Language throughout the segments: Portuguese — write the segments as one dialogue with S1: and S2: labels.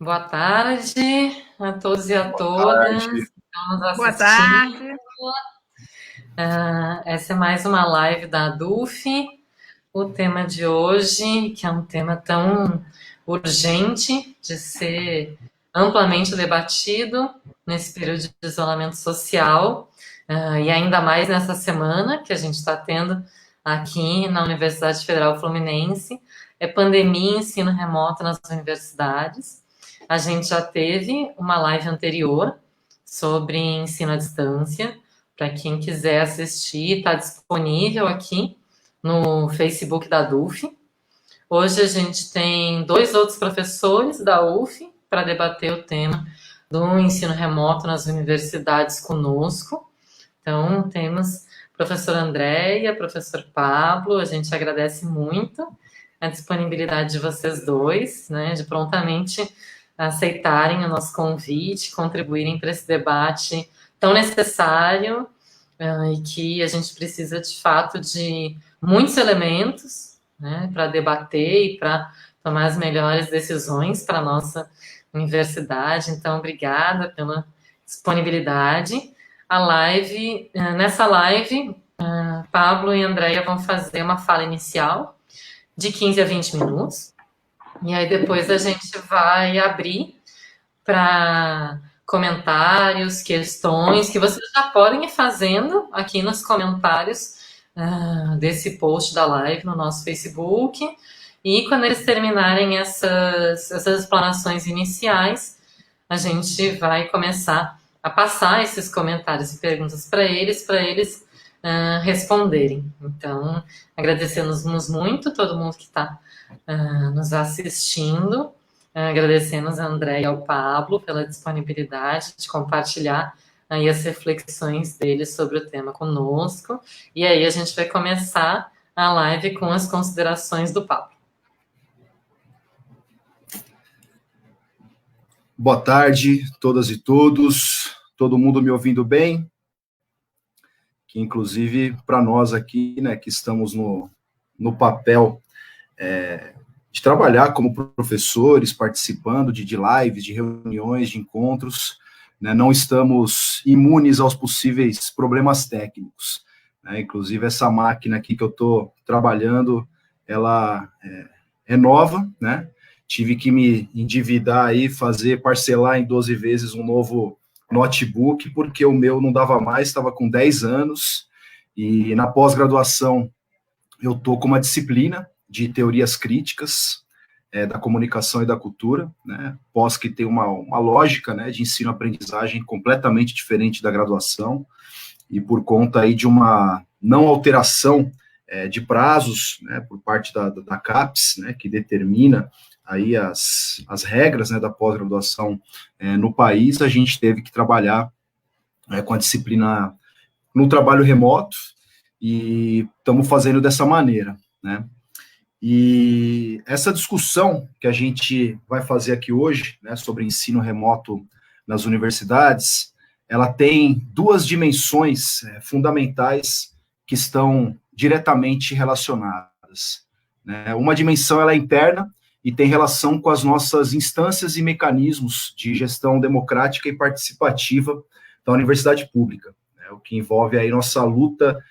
S1: Boa tarde a todos e a todas
S2: Tarde.
S1: que estão nos
S3: Boa
S1: assistindo.
S3: tarde.
S1: Essa é mais uma live da ADUF. O tema de hoje, que é um tema tão urgente de ser amplamente debatido nesse período de isolamento social, e ainda mais nessa semana que a gente está tendo aqui na Universidade Federal Fluminense, é pandemia e ensino remoto nas universidades. A gente já teve uma live anterior sobre ensino à distância. Para quem quiser assistir, está disponível aqui no Facebook da DUF. Hoje a gente tem dois outros professores da UF para debater o tema do ensino remoto nas universidades conosco. Então, temos professor Andréia, professor Pablo, a gente agradece muito a disponibilidade de vocês dois, né, de prontamente aceitarem o nosso convite, contribuírem para esse debate tão necessário e que a gente precisa, de fato, de muitos elementos, né, para debater e para tomar as melhores decisões para a nossa universidade. Então, obrigada pela disponibilidade. Nessa live, Pablo e Andréia vão fazer uma fala inicial de 15 a 20 minutos, e aí depois a gente vai abrir para comentários, questões, que vocês já podem ir fazendo aqui nos comentários desse post da live no nosso Facebook. E quando eles terminarem essas explanações iniciais, a gente vai começar a passar esses comentários e perguntas para eles responderem. Então, agradecemos muito todo mundo que está nos assistindo. Agradecemos a André e ao Pablo pela disponibilidade de compartilhar aí as reflexões deles sobre o tema conosco. E aí a gente vai começar a live com as considerações do Pablo.
S2: Boa tarde, todas e todos. Todo mundo me ouvindo bem? Que, inclusive, para nós aqui, né, que estamos no papel de trabalhar como professores, participando de lives, de reuniões, de encontros, né, não estamos imunes aos possíveis problemas técnicos, né, inclusive essa máquina aqui que eu estou trabalhando, ela é nova, né, tive que me endividar aí, parcelar em 12 vezes um novo notebook, porque o meu não dava mais, estava com 10 anos, e na pós-graduação eu estou com uma disciplina de teorias críticas da comunicação e da cultura, né, pós que tem uma lógica, né, de ensino-aprendizagem completamente diferente da graduação, e por conta aí de uma não alteração de prazos, né, por parte da CAPES, né, que determina aí as regras, né, da pós-graduação no país, a gente teve que trabalhar com a disciplina no trabalho remoto, e estamos fazendo dessa maneira, né. E essa discussão que a gente vai fazer aqui hoje, né, sobre ensino remoto nas universidades, ela tem duas dimensões fundamentais que estão diretamente relacionadas, né. Uma dimensão ela é interna e tem relação com as nossas instâncias e mecanismos de gestão democrática e participativa da universidade pública, né, o que envolve aí nossa luta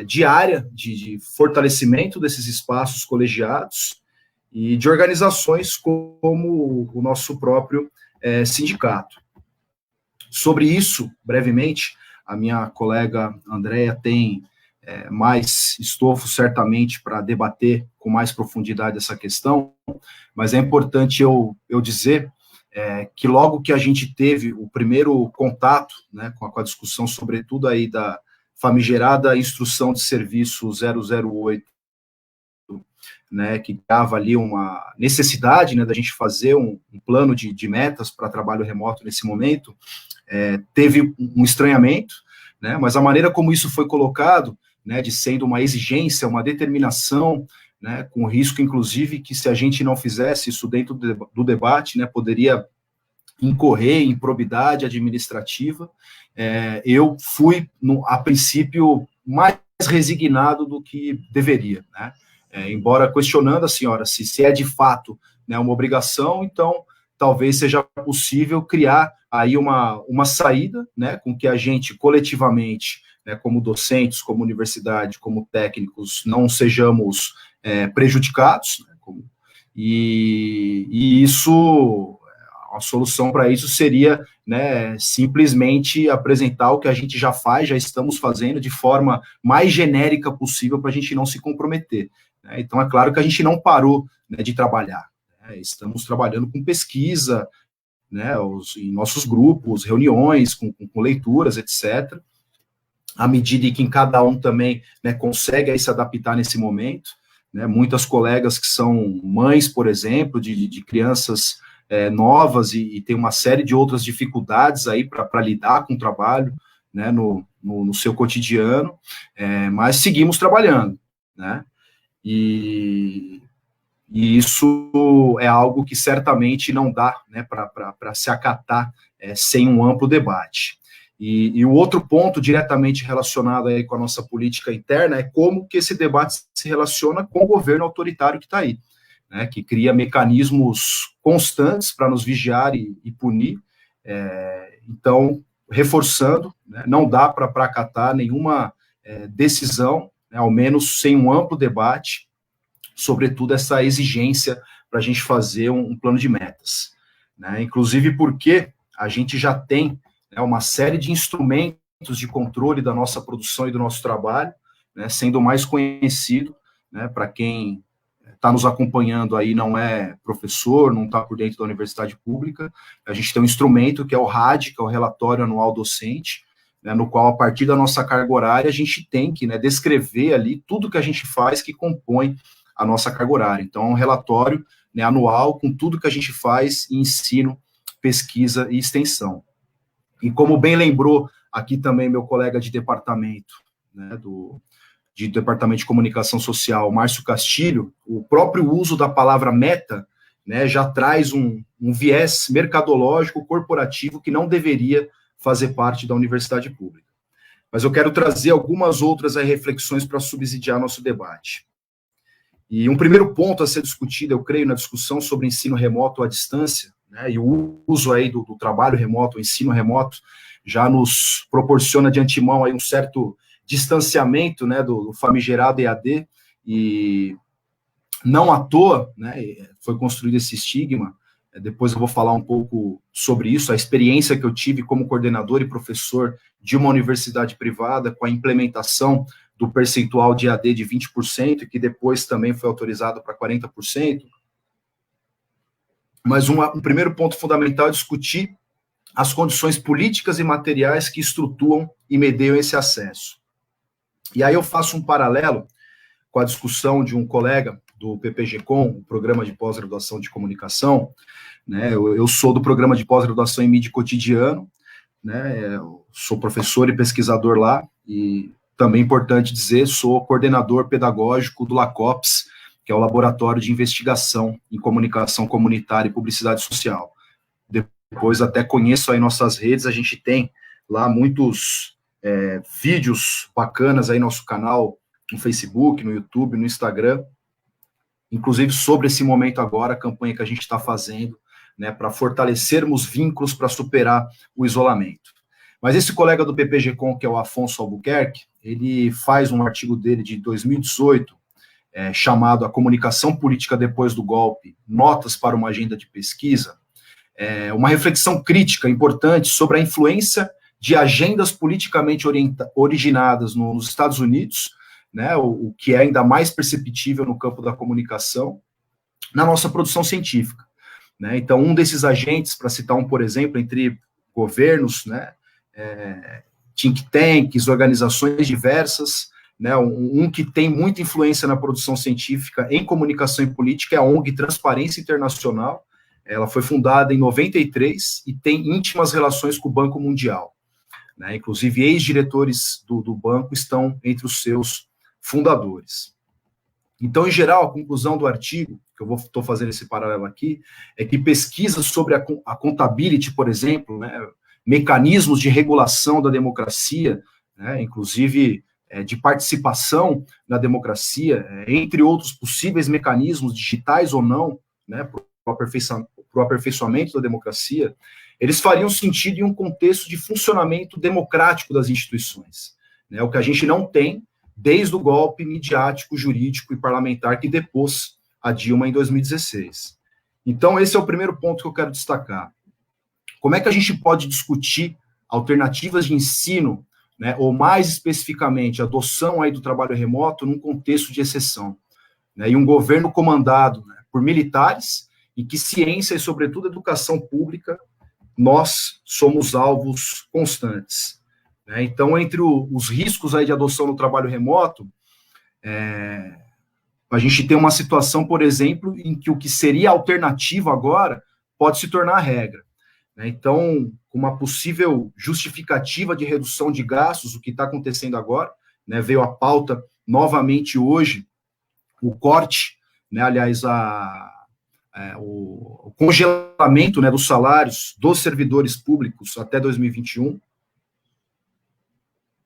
S2: diária de fortalecimento desses espaços colegiados e de organizações como o nosso próprio sindicato. Sobre isso, brevemente, a minha colega Andréia tem mais estofo, certamente, para debater com mais profundidade essa questão, mas é importante eu dizer que logo que a gente teve o primeiro contato, né, com a discussão, sobretudo aí da famigerada Instrução de Serviço 008, né, que dava ali uma necessidade, né, da gente fazer um plano de metas para trabalho remoto nesse momento, teve um estranhamento, né, mas a maneira como isso foi colocado, né, de sendo uma exigência, uma determinação, né, com o risco, inclusive, que se a gente não fizesse isso dentro do debate, né, poderia incorrer em improbidade administrativa, eu fui, a princípio, mais resignado do que deveria, né? Embora questionando a senhora se é de fato, né, uma obrigação, então talvez seja possível criar aí uma saída, né, com que a gente coletivamente, né, como docentes, como universidade, como técnicos, não sejamos prejudicados, né, e isso, a solução para isso seria, né, simplesmente apresentar o que a gente já faz, já estamos fazendo de forma mais genérica possível para a gente não se comprometer, né? Então, é claro que a gente não parou, né, de trabalhar, né? Estamos trabalhando com pesquisa, né, em nossos grupos, reuniões, com leituras, etc., à medida que em cada um também, né, consegue aí se adaptar nesse momento, né, muitas colegas que são mães, por exemplo, de crianças novas e tem uma série de outras dificuldades aí para lidar com o trabalho, né, no seu cotidiano, mas seguimos trabalhando, né, e isso é algo que certamente não dá, né, para se acatar sem um amplo debate. E o outro ponto diretamente relacionado aí com a nossa política interna é como que esse debate se relaciona com o governo autoritário que está aí, né, que cria mecanismos constantes para nos vigiar e punir. Então, reforçando, né, não dá para acatar nenhuma decisão, né, ao menos sem um amplo debate, sobretudo essa exigência para a gente fazer um plano de metas, né, inclusive porque a gente já tem, né, uma série de instrumentos de controle da nossa produção e do nosso trabalho, né, sendo mais conhecido, né, para quem está nos acompanhando aí, não é professor, não está por dentro da universidade pública, a gente tem um instrumento que é o RAD, que é o Relatório Anual Docente, né, no qual, a partir da nossa carga horária, a gente tem que, né, descrever ali tudo que a gente faz que compõe a nossa carga horária. Então, é um relatório, né, anual com tudo que a gente faz em ensino, pesquisa e extensão. E como bem lembrou aqui também meu colega de departamento, né, de Departamento de Comunicação Social, Márcio Castilho, o próprio uso da palavra meta, né, já traz um viés mercadológico corporativo que não deveria fazer parte da universidade pública. Mas eu quero trazer algumas outras reflexões para subsidiar nosso debate. E um primeiro ponto a ser discutido, eu creio, na discussão sobre ensino remoto à distância, né, e o uso aí do trabalho remoto, o ensino remoto, já nos proporciona de antemão aí um certo distanciamento, né, do famigerado EAD, e não à toa, né, foi construído esse estigma. Depois eu vou falar um pouco sobre isso, a experiência que eu tive como coordenador e professor de uma universidade privada, com a implementação do percentual de EAD de 20%, que depois também foi autorizado para 40%. Mas um primeiro ponto fundamental é discutir as condições políticas e materiais que estruturam e medeiam esse acesso. E aí eu faço um paralelo com a discussão de um colega do PPG-Com, o Programa de Pós-Graduação de Comunicação, né, eu sou do Programa de Pós-Graduação em Mídia e Cotidiano, né, sou professor e pesquisador lá, e também importante dizer, sou coordenador pedagógico do LACOPS, que é o Laboratório de Investigação em Comunicação Comunitária e Publicidade Social. Depois até conheço aí nossas redes, a gente tem lá muitos vídeos bacanas aí no nosso canal, no Facebook, no YouTube, no Instagram, inclusive sobre esse momento agora, a campanha que a gente está fazendo, né, para fortalecermos vínculos para superar o isolamento. Mas esse colega do PPG-Com, que é o Afonso Albuquerque, ele faz um artigo dele de 2018, chamado A Comunicação Política Depois do Golpe, Notas para uma Agenda de Pesquisa, uma reflexão crítica importante sobre a influência de agendas politicamente originadas nos Estados Unidos, né, o que é ainda mais perceptível no campo da comunicação, na nossa produção científica, né? Então, um desses agentes, para citar um, por exemplo, entre governos, né, think tanks, organizações diversas, né, um que tem muita influência na produção científica em comunicação e política é a ONG Transparência Internacional. Ela foi fundada em 93 e tem íntimas relações com o Banco Mundial, né? Inclusive, ex-diretores do banco estão entre os seus fundadores. Então, em geral, a conclusão do artigo, que eu estou fazendo esse paralelo aqui, é que pesquisas sobre a accountability, por exemplo, né, mecanismos de regulação da democracia, né, inclusive de participação na democracia, entre outros possíveis mecanismos, digitais ou não, né, para o para o aperfeiçoamento da democracia, eles fariam sentido em um contexto de funcionamento democrático das instituições, né, o que a gente não tem desde o golpe midiático, jurídico e parlamentar que depôs a Dilma em 2016. Então, esse é o primeiro ponto que eu quero destacar. Como é que a gente pode discutir alternativas de ensino, né, ou mais especificamente, a adoção aí do trabalho remoto num contexto de exceção, né, e um governo comandado, né, por militares, em que ciência e, sobretudo, educação pública, nós somos alvos constantes, né? Então, entre os riscos aí de adoção do trabalho remoto, a gente tem uma situação, por exemplo, em que o que seria alternativo agora pode se tornar regra, né? Então, uma possível justificativa de redução de gastos, o que está acontecendo agora, né, veio à pauta novamente hoje, o corte, né, aliás, o congelamento, né, dos salários dos servidores públicos até 2021.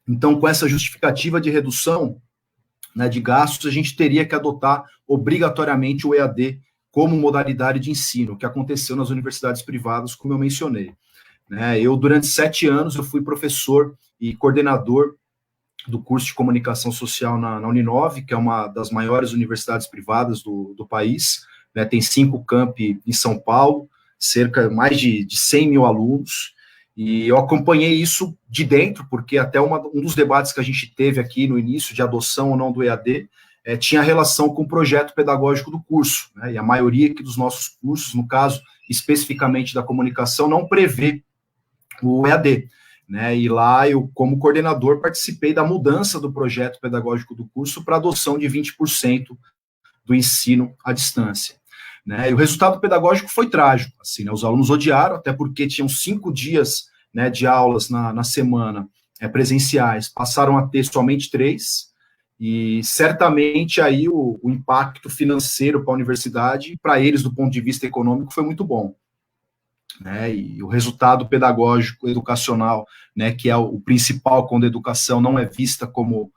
S2: Então, com essa justificativa de redução, né, de gastos, a gente teria que adotar obrigatoriamente o EAD como modalidade de ensino, o que aconteceu nas universidades privadas, como eu mencionei, né? Eu, durante 7 anos, eu fui professor e coordenador do curso de comunicação social na Uninove, que é uma das maiores universidades privadas do país, né? Tem 5 campi em São Paulo, mais de 100 mil alunos, e eu acompanhei isso de dentro, porque até um dos debates que a gente teve aqui no início, de adoção ou não do EAD, tinha relação com o projeto pedagógico do curso, né? E a maioria aqui dos nossos cursos, no caso, especificamente da comunicação, não prevê o EAD, né? E lá eu, como coordenador, participei da mudança do projeto pedagógico do curso para adoção de 20% do ensino à distância, né? E o resultado pedagógico foi trágico, assim, né? Os alunos odiaram, até porque tinham 5 dias, né, de aulas na semana presenciais, passaram a ter somente 3, e certamente aí o impacto financeiro para a universidade, para eles, do ponto de vista econômico, foi muito bom, né? E o resultado pedagógico, educacional, né, que é o principal quando a educação não é vista como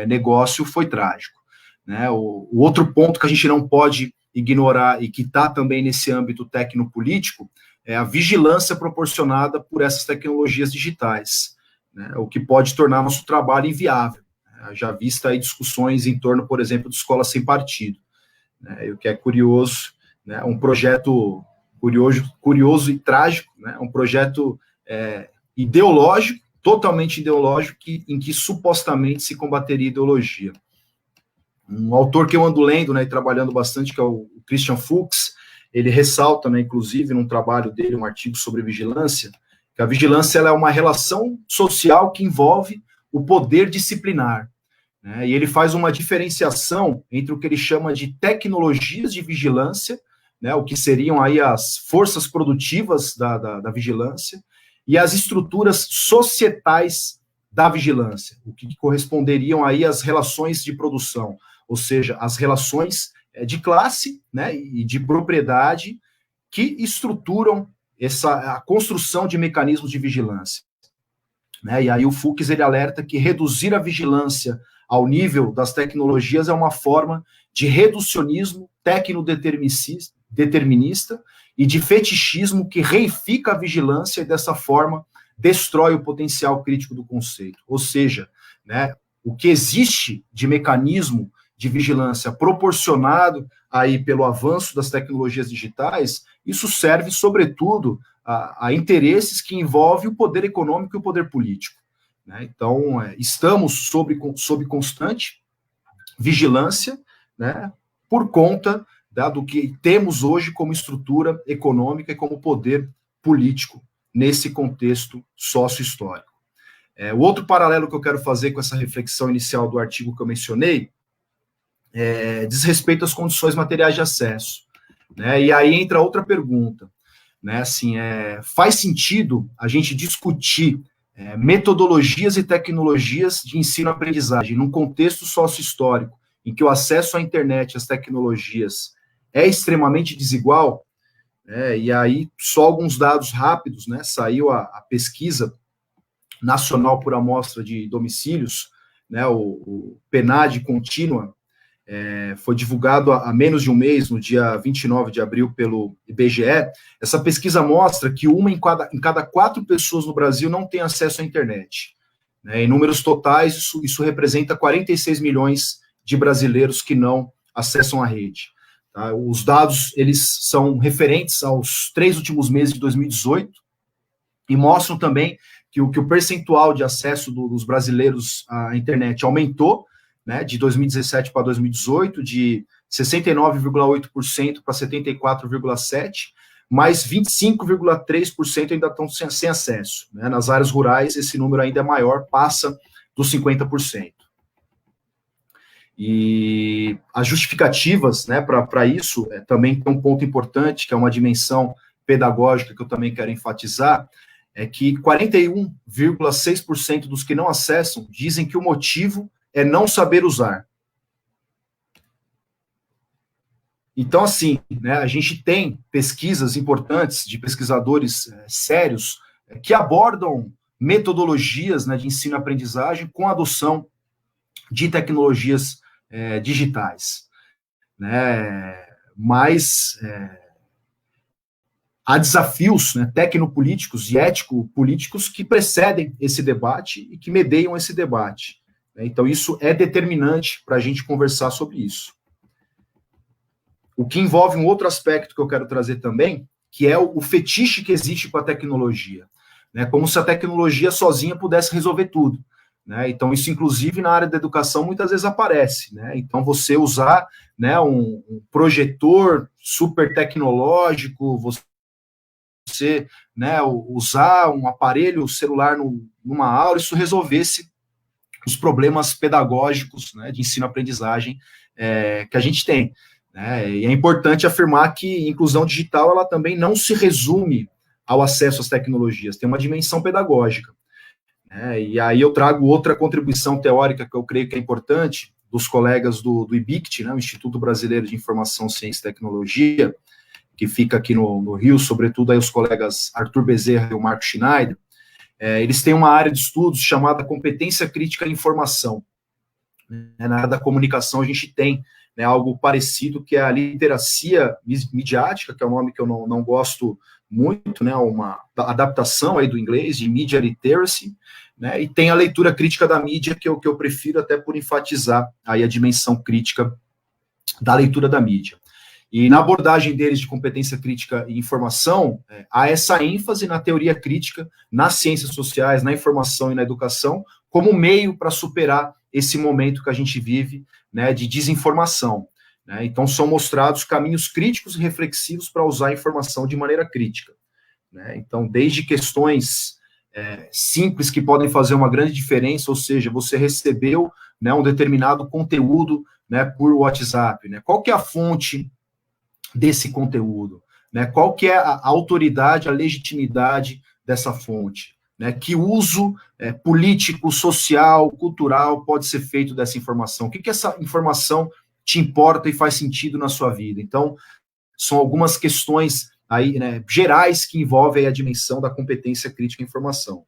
S2: negócio, foi trágico, né? O outro ponto que a gente não pode ignorar e que está também nesse âmbito tecnopolítico é a vigilância proporcionada por essas tecnologias digitais, né, o que pode tornar nosso trabalho inviável, né? Já vista aí discussões em torno, por exemplo, de escola sem partido, né, o que é curioso, né, um projeto curioso e trágico, né, um projeto ideológico, totalmente ideológico, em que supostamente se combateria ideologia. Um autor que eu ando lendo, né, e trabalhando bastante, que é o Christian Fuchs, ele ressalta, né, inclusive, num trabalho dele, um artigo sobre vigilância, que a vigilância ela é uma relação social que envolve o poder disciplinar, né, e ele faz uma diferenciação entre o que ele chama de tecnologias de vigilância, né, o que seriam aí as forças produtivas da vigilância, e as estruturas societais da vigilância, o que corresponderiam aí às relações de produção, ou seja, as relações de classe, né, e de propriedade que estruturam a construção de mecanismos de vigilância, né? E aí o Fuchs ele alerta que reduzir a vigilância ao nível das tecnologias é uma forma de reducionismo tecnodeterminista e de fetichismo que reifica a vigilância e dessa forma destrói o potencial crítico do conceito. Ou seja, né, o que existe de mecanismo de vigilância proporcionado aí pelo avanço das tecnologias digitais, isso serve, sobretudo, a interesses que envolvem o poder econômico e o poder político, né? Então, estamos sob constante vigilância, né, por conta do que temos hoje como estrutura econômica e como poder político nesse contexto sócio-histórico. O outro paralelo que eu quero fazer com essa reflexão inicial do artigo que eu mencionei diz respeito às condições materiais de acesso, né? E aí entra outra pergunta, né? Assim, faz sentido a gente discutir metodologias e tecnologias de ensino-aprendizagem num contexto sócio-histórico em que o acesso à internet, às tecnologias, é extremamente desigual? E aí, só alguns dados rápidos, né? Saiu a pesquisa nacional por amostra de domicílios, né? O PNAD contínua, foi divulgado há menos de um mês, no dia 29 de abril, pelo IBGE. Essa pesquisa mostra que uma em cada 4 pessoas no Brasil não tem acesso à internet. Em números totais, isso representa 46 milhões de brasileiros que não acessam a rede. Tá? Os dados, eles são referentes aos 3 últimos meses de 2018 e mostram também que o percentual de acesso dos brasileiros à internet aumentou, né, de 2017 para 2018, de 69,8% para 74,7%, mas 25,3% ainda estão sem acesso. Né? Nas áreas rurais, esse número ainda é maior, passa dos 50%. E as justificativas, né, para isso, também tem um ponto importante, que é uma dimensão pedagógica que eu também quero enfatizar, é que 41,6% dos que não acessam dizem que o motivo é não saber usar. Então, assim, né, a gente tem pesquisas importantes de pesquisadores sérios que abordam metodologias, né, de ensino-aprendizagem com a adoção de tecnologias digitais. Né, mas há desafios, né, tecnopolíticos e ético-políticos que precedem esse debate e que medeiam esse debate. Então, isso é determinante para a gente conversar sobre isso. O que envolve um outro aspecto que eu quero trazer também, que é o fetiche que existe com a tecnologia. Né? Como se a tecnologia sozinha pudesse resolver tudo. Né? Então, isso, inclusive, na área da educação, muitas vezes aparece. Né? Então, você usar, né, um projetor super tecnológico, você, né, usar um aparelho celular numa aula, isso resolvesse os problemas pedagógicos, né, de ensino-aprendizagem que a gente tem. Né? E é importante afirmar que a inclusão digital ela também não se resume ao acesso às tecnologias, tem uma dimensão pedagógica. Né? E aí eu trago outra contribuição teórica que eu creio que é importante, dos colegas do IBICT, né, o Instituto Brasileiro de Informação, Ciência e Tecnologia, que fica aqui no Rio, sobretudo aí os colegas Arthur Bezerra e o Marco Schneider. Eles têm uma área de estudos chamada competência crítica em informação. Na área da comunicação, a gente tem, né, algo parecido, que é a literacia midiática, que é um nome que eu não gosto muito, né, uma adaptação aí do inglês, de media literacy, né, e tem a leitura crítica da mídia, que eu prefiro até por enfatizar aí a dimensão crítica da leitura da mídia. E na abordagem deles de competência crítica e informação, há essa ênfase na teoria crítica, nas ciências sociais, na informação e na educação, como meio para superar esse momento que a gente vive, né, de desinformação. Né? Então, são mostrados caminhos críticos e reflexivos para usar a informação de maneira crítica. Né? Então, desde questões simples que podem fazer uma grande diferença, ou seja, você recebeu, né, um determinado conteúdo, né, por WhatsApp. Né? Qual que é a fonte desse conteúdo, né? Qual que é a autoridade, a legitimidade dessa fonte, né? Que uso político, social, cultural pode ser feito dessa informação? O que essa informação te importa e faz sentido na sua vida? Então, são algumas questões aí, né, gerais que envolvem a dimensão da competência crítica em informação.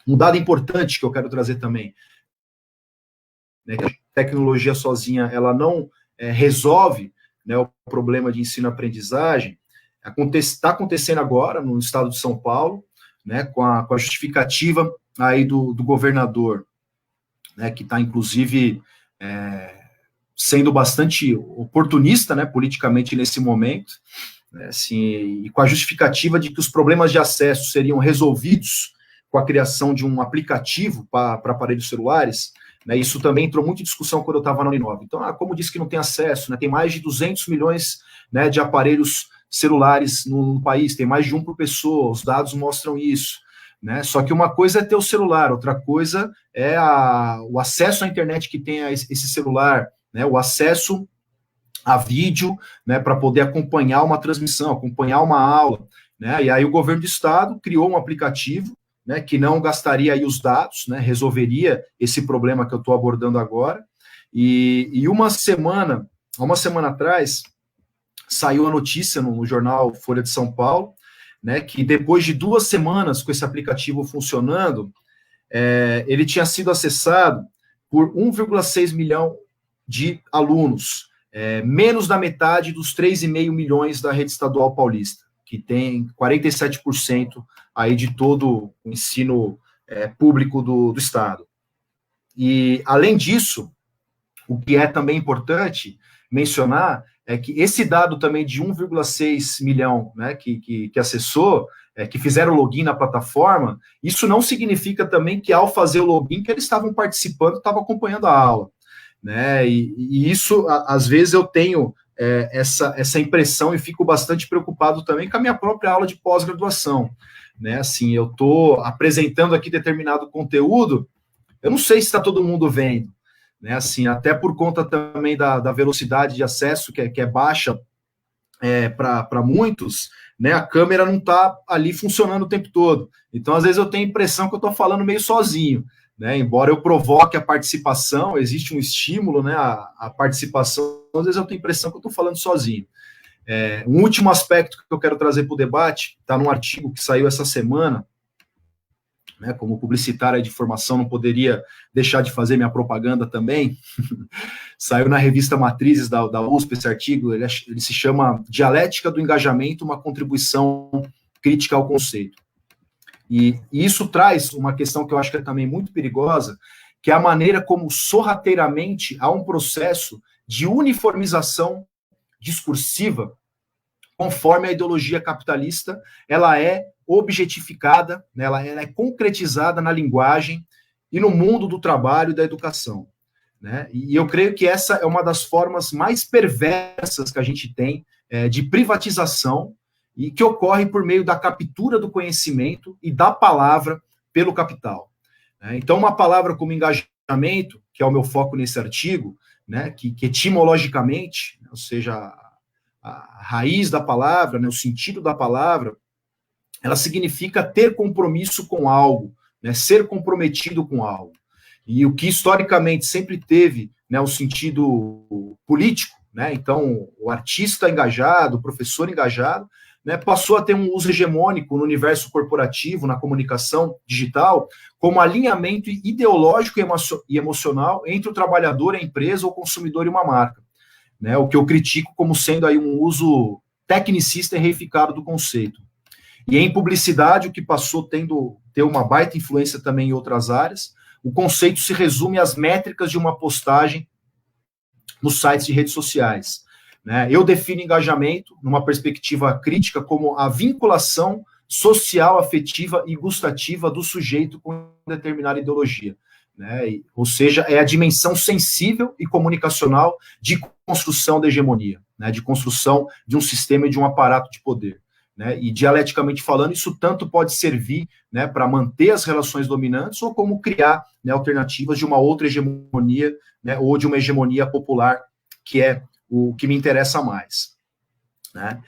S2: Um dado importante que eu quero trazer também, né, que a tecnologia sozinha ela não resolve, né, o problema de ensino-aprendizagem. Está acontecendo agora no estado de São Paulo, né, com a justificativa aí do governador, né, que está, inclusive, sendo bastante oportunista, né, politicamente nesse momento, né, assim, e com a justificativa de que os problemas de acesso seriam resolvidos com a criação de um aplicativo para aparelhos celulares. Né, isso também entrou muito em discussão quando eu estava na Uninove. Então, como disse que não tem acesso, né, tem mais de 200 milhões, né, de aparelhos celulares no país, tem mais de um por pessoa, os dados mostram isso. Né, só que uma coisa é ter o celular, outra coisa é o acesso à internet que tem a esse celular, né, o acesso a vídeo, né, para poder acompanhar uma transmissão, acompanhar uma aula. Né, e aí o governo do estado criou um aplicativo, né, que não gastaria aí os dados, né, resolveria esse problema que eu estou abordando agora. E uma semana atrás, saiu a notícia no jornal Folha de São Paulo, né, que depois de 2 semanas com esse aplicativo funcionando, ele tinha sido acessado por 1,6 milhão de alunos, menos da metade dos 3,5 milhões da rede estadual paulista, que tem 47% aí de todo o ensino público do Estado. E, além disso, o que é também importante mencionar é que esse dado também de 1,6 milhão, né, que acessou, que fizeram login na plataforma, isso não significa também que ao fazer o login que eles estavam participando, estavam acompanhando a aula, né, e isso, às vezes eu tenho essa impressão e fico bastante preocupado também com a minha própria aula de pós-graduação, né, assim, eu estou apresentando aqui determinado conteúdo, eu não sei se está todo mundo vendo, né, assim, até por conta também da velocidade de acesso, que é baixa para muitos, né, a câmera não está ali funcionando o tempo todo. Então, às vezes, eu tenho a impressão que eu estou falando meio sozinho, né, embora eu provoque a participação, existe um estímulo, né, a participação, às vezes eu tenho a impressão que eu estou falando sozinho. Um último aspecto que eu quero trazer para o debate, está num artigo que saiu essa semana, né, como publicitária de formação, não poderia deixar de fazer minha propaganda também. Saiu na revista Matrizes da USP esse artigo, ele se chama Dialética do Engajamento, uma contribuição crítica ao conceito. E isso traz uma questão que eu acho que é também muito perigosa, que é a maneira como sorrateiramente há um processo de uniformização discursiva conforme a ideologia capitalista, ela é objetificada, né, ela é concretizada na linguagem e no mundo do trabalho e da educação, né? E eu creio que essa é uma das formas mais perversas que a gente tem de privatização e que ocorre por meio da captura do conhecimento e da palavra pelo capital, né? Então, uma palavra como engajamento, que é o meu foco nesse artigo, né, que etimologicamente, ou seja, a raiz da palavra, né, o sentido da palavra, ela significa ter compromisso com algo, né, ser comprometido com algo. E o que historicamente sempre teve, né, o sentido político, né, então o artista engajado, o professor engajado, né, passou a ter um uso hegemônico no universo corporativo, na comunicação digital, como alinhamento ideológico e emocional entre o trabalhador, a empresa, o consumidor e uma marca. Né, o que eu critico como sendo aí um uso tecnicista e reificado do conceito. E em publicidade, o que passou ter uma baita influência também em outras áreas, o conceito se resume às métricas de uma postagem nos sites de redes sociais, né? Eu defino engajamento, numa perspectiva crítica, como a vinculação social, afetiva e gustativa do sujeito com determinada ideologia, né? Ou seja, é a dimensão sensível e comunicacional de construção da hegemonia, né? De construção de um sistema e de um aparato de poder. Né, e dialeticamente falando, isso tanto pode servir, né, para manter as relações dominantes ou como criar, né, alternativas de uma outra hegemonia, né, ou de uma hegemonia popular, que é o que me interessa mais. Né.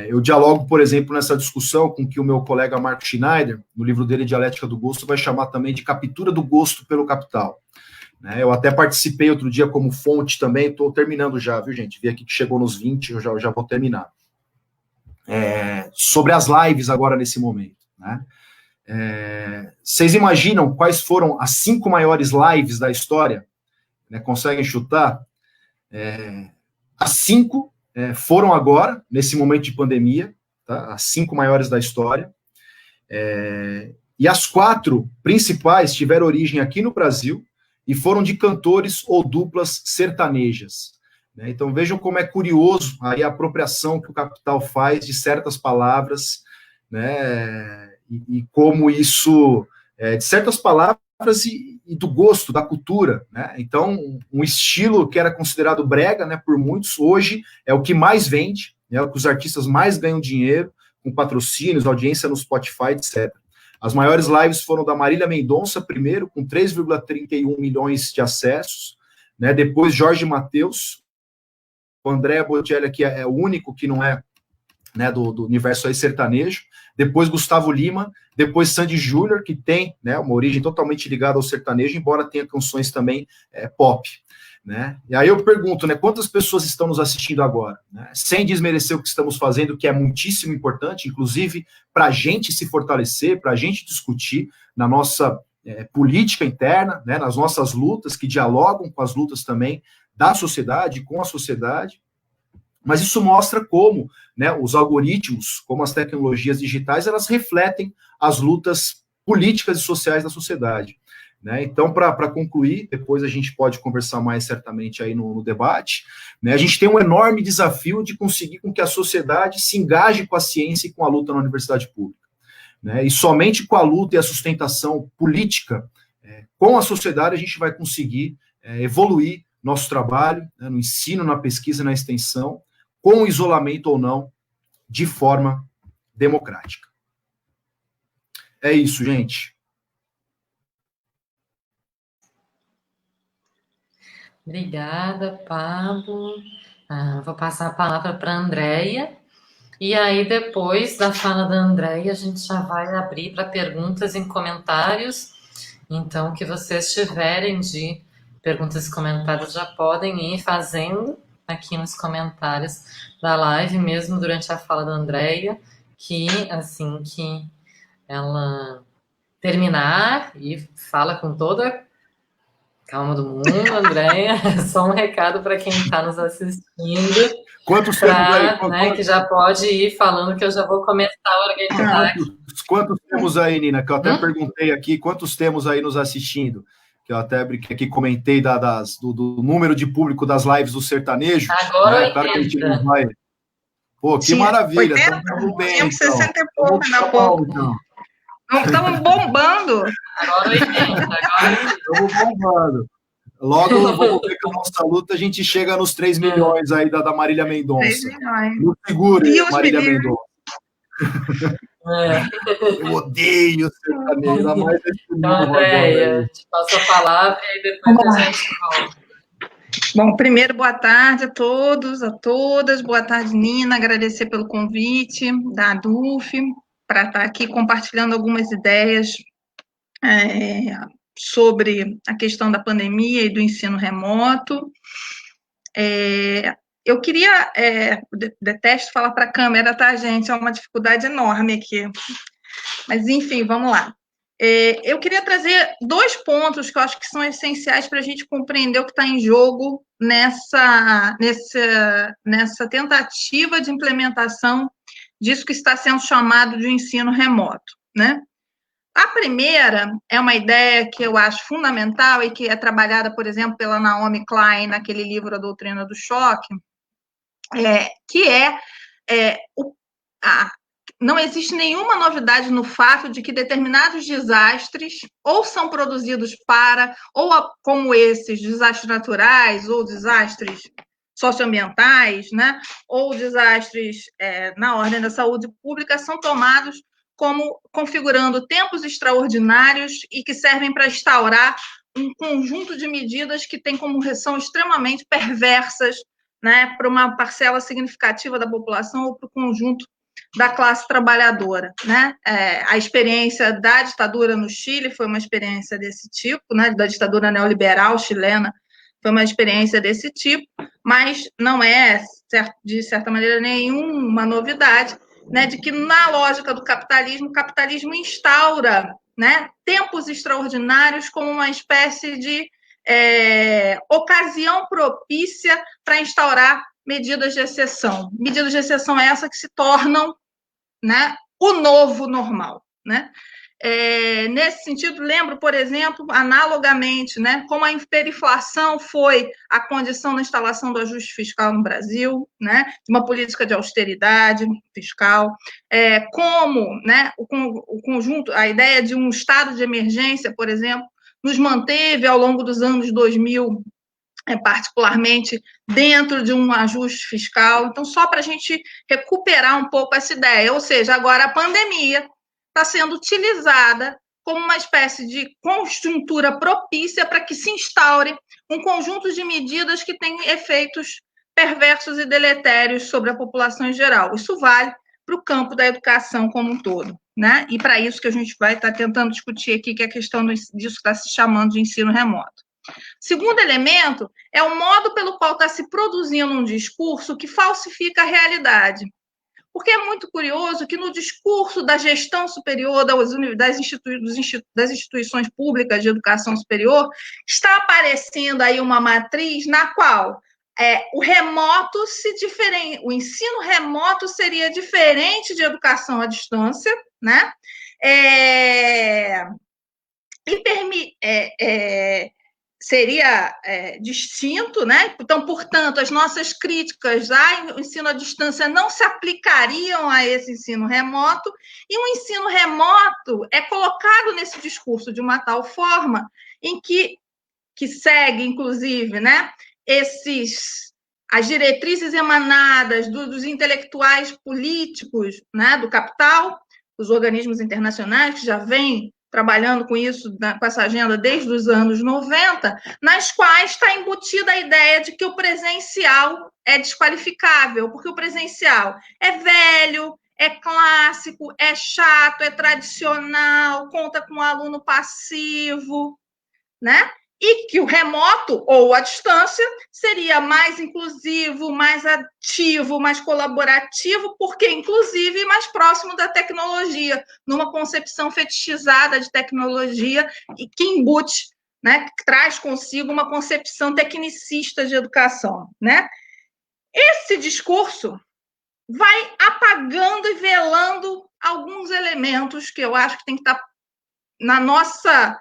S2: Eu dialogo, por exemplo, nessa discussão com que o meu colega Marco Schneider, no livro dele Dialética do Gosto, vai chamar também de captura do gosto pelo capital. Né, eu até participei outro dia como fonte também, estou terminando já, viu, gente? Vi aqui que chegou nos 20, eu já vou terminar. Sobre as lives agora nesse momento, né? Vocês imaginam quais foram as 5 maiores lives da história? Né, conseguem chutar? As 5 foram agora, nesse momento de pandemia, tá? As 5 maiores da história, e as 4 principais tiveram origem aqui no Brasil e foram de cantores ou duplas sertanejas. Então, vejam como é curioso aí a apropriação que o capital faz de certas palavras, né, e como isso, de certas palavras e do gosto, da cultura, né? Então, um estilo que era considerado brega, né, por muitos, hoje é o que mais vende, né, o que os artistas mais ganham dinheiro, com patrocínios, audiência no Spotify, etc. As maiores lives foram da Marília Mendonça, primeiro, com 3,31 milhões de acessos, né, depois Jorge Mateus, o André Bocelli, que é o único que não é, né, do universo aí sertanejo, depois Gustavo Lima, depois Sandy Júnior, que tem, né, uma origem totalmente ligada ao sertanejo, embora tenha canções também pop. Né? E aí eu pergunto, né, quantas pessoas estão nos assistindo agora? Né? Sem desmerecer o que estamos fazendo, que é muitíssimo importante, inclusive para a gente se fortalecer, para a gente discutir na nossa política interna, né, nas nossas lutas, que dialogam com as lutas também da sociedade, com a sociedade, mas isso mostra como, né, os algoritmos, como as tecnologias digitais, elas refletem as lutas políticas e sociais da sociedade. Né? Então, para concluir, depois a gente pode conversar mais certamente aí no debate, né? A gente tem um enorme desafio de conseguir com que a sociedade se engaje com a ciência e com a luta na universidade pública. Né? E somente com a luta e a sustentação política, com a sociedade, a gente vai conseguir evoluir nosso trabalho, né, no ensino, na pesquisa, na extensão, com isolamento ou não, de forma democrática. É isso, gente.
S1: Obrigada, Pablo. Vou passar a palavra para a Andréia. E aí, depois da fala da Andréia, a gente já vai abrir para perguntas e comentários. Então, o que vocês tiverem de perguntas e comentários já podem ir fazendo aqui nos comentários da live, mesmo durante a fala da Andréia, que assim que ela terminar, e fala com toda calma do mundo, Andréia, só um recado para quem está nos assistindo.
S2: Quantos temos aí?
S1: Né, que já pode ir falando que eu já vou começar a organizar.
S2: Quantos temos aí, Nina? Que eu até perguntei aqui, quantos temos aí nos assistindo? Que eu até aqui comentei do número de público das lives do sertanejo.
S1: Agora, né?
S2: Claro que a gente não vai... Pô, que maravilha!
S3: Estamos bem, tínhamos 60 e pouco, ainda há pouco. Estamos bombando.
S1: Agora 80, agora
S2: estamos bombando. Logo, vamos ver que a nossa luta, a gente chega nos 3 milhões aí da Marília Mendonça.
S3: 3 milhões.
S2: No segure, Marília Mendonça. Eu odeio sertanejo, ainda mais esse
S1: Andréia, te passo a palavra e aí depois a gente volta.
S3: Bom, primeiro, boa tarde a todos, a todas. Boa tarde, Nina. Agradecer pelo convite da ADUF para estar aqui compartilhando algumas ideias sobre a questão da pandemia e do ensino remoto. Eu queria, detesto falar para a câmera, tá, gente? É uma dificuldade enorme aqui. Mas, enfim, vamos lá. Eu queria trazer 2 pontos que eu acho que são essenciais para a gente compreender o que está em jogo nessa tentativa de implementação disso que está sendo chamado de ensino remoto, né? A primeira é uma ideia que eu acho fundamental e que é trabalhada, por exemplo, pela Naomi Klein naquele livro A Doutrina do Choque, que não existe nenhuma novidade no fato de que determinados desastres ou são produzidos como esses, desastres naturais ou desastres socioambientais, né, ou desastres na ordem da saúde pública, são tomados como configurando tempos extraordinários e que servem para instaurar um conjunto de medidas que são extremamente perversas, né, para uma parcela significativa da população ou para o conjunto da classe trabalhadora, né? A experiência da ditadura no Chile foi uma experiência desse tipo, né? Da ditadura neoliberal chilena foi uma experiência desse tipo, mas não é, de certa maneira, nenhuma novidade, né, de que na lógica do capitalismo, o capitalismo instaura, né, tempos extraordinários como uma espécie de ocasião propícia para instaurar medidas de exceção. Medidas de exceção essas que se tornam, né, o novo normal, né? Nesse sentido, lembro, por exemplo, analogamente, né, como a hiperinflação foi a condição da instalação do ajuste fiscal no Brasil, né, de uma política de austeridade fiscal, como, né, o conjunto, a ideia de um estado de emergência, por exemplo, nos manteve ao longo dos anos 2000, particularmente dentro de um ajuste fiscal. Então, só para a gente recuperar um pouco essa ideia, ou seja, agora a pandemia está sendo utilizada como uma espécie de conjuntura propícia para que se instaure um conjunto de medidas que têm efeitos perversos e deletérios sobre a população em geral. Isso vale para o campo da educação como um todo, né? E para isso que a gente vai estar tentando discutir aqui, que é a questão disso que está se chamando de ensino remoto. Segundo elemento é o modo pelo qual está se produzindo um discurso que falsifica a realidade. Porque é muito curioso que no discurso da gestão superior das instituições públicas de educação superior está aparecendo aí uma matriz na qual o remoto o ensino remoto seria diferente de educação à distância, né? Seria distinto, né? Então, portanto, as nossas críticas ao ensino à distância não se aplicariam a esse ensino remoto, e o ensino remoto é colocado nesse discurso de uma tal forma em que segue, inclusive, né, as diretrizes emanadas dos intelectuais políticos, né, do capital, os organismos internacionais que já vêm trabalhando com isso, com essa agenda desde os anos 90, nas quais está embutida a ideia de que o presencial é desqualificável, porque o presencial é velho, é clássico, é chato, é tradicional, conta com aluno passivo, né? E que o remoto ou a distância seria mais inclusivo, mais ativo, mais colaborativo, porque, inclusive, mais próximo da tecnologia, numa concepção fetichizada de tecnologia e que embute, né, que traz consigo uma concepção tecnicista de educação, né? Esse discurso vai apagando e velando alguns elementos que eu acho que tem que estar na nossa...